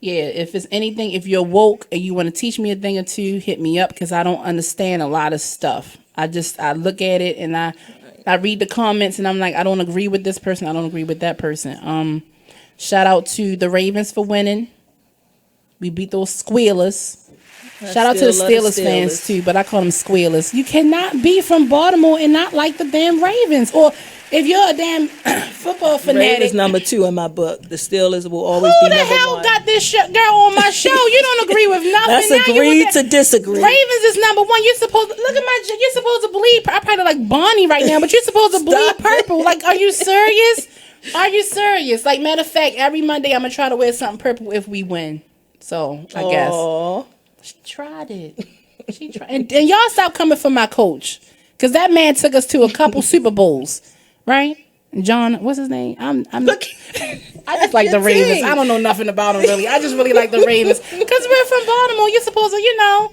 if it's anything, if you're woke and you want to teach me a thing or two, hit me up, because I don't understand a lot of stuff. I look at it and I read the comments and I'm like, I don't agree with this person. I don't agree with that person. Shout out to the Ravens for winning. We beat those squealers. Shout out to the Steelers fans too, but I call them squealers. You cannot be from Baltimore and not like the damn Ravens. Or if you're a damn football fanatic. Ravens number 2 in my book. The Steelers will always be number 1. Who the hell got this girl on my show? You don't agree with nothing. Let's now agree to disagree. Ravens is number 1. You're supposed to look at my. You're supposed to bleed. I probably like Bonnie right now, but you're supposed to bleed purple. Like, are you serious? Are you serious? Like, matter of fact, every Monday I'm gonna try to wear something purple if we win. So I guess. She tried it. She tried, and y'all stop coming for my coach, because that man took us to a couple Super Bowls, right? John, what's his name? I just like the Ravens. I don't know nothing about them really. I just really like the Ravens because we're from Baltimore. You're supposed to,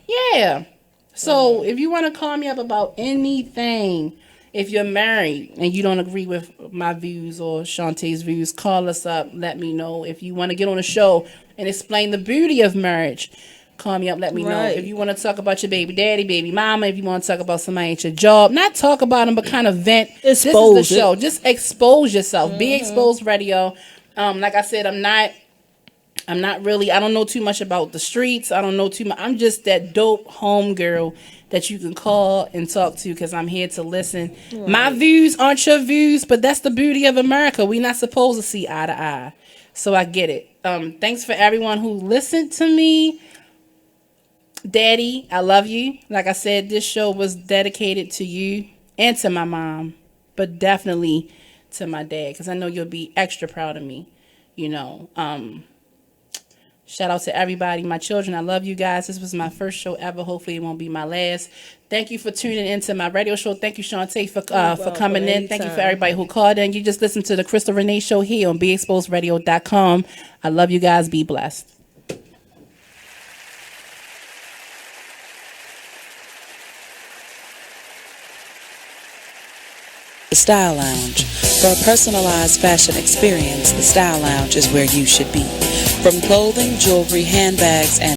yeah. So if you want to call me up about anything, if you're married and you don't agree with my views or Shantae's views, call us up. Let me know. If you want to get on the show and explain the beauty of marriage, call me up, let me know. If you want to talk about your baby daddy, baby mama, if you want to talk about somebody at your job, not talk about them, but kind of vent. This is the show. Just expose yourself. Be Exposed Radio. Like I said, I'm not really, I don't know too much about the streets. I don't know too much. I'm just that dope home girl that you can call and talk to, because I'm here to listen. Right. My views aren't your views, but that's the beauty of America. We're not supposed to see eye to eye. So I get it. Thanks for everyone who listened to me. Daddy, I love you. Like I said, this show was dedicated to you and to my mom, but definitely to my dad, because I know you'll be extra proud of me. Shout out to everybody, my children. I love you guys. This was my first show ever. Hopefully it won't be my last. Thank you for tuning into my radio show. Thank you, Shantae, for coming in. Thank you for everybody who called in. You just listened to the Krystal Renee Show here on BeExposedRadio.com. I love you guys. Be blessed. The Style Lounge. For a personalized fashion experience, the Style Lounge is where you should be. From clothing, jewelry, handbags, and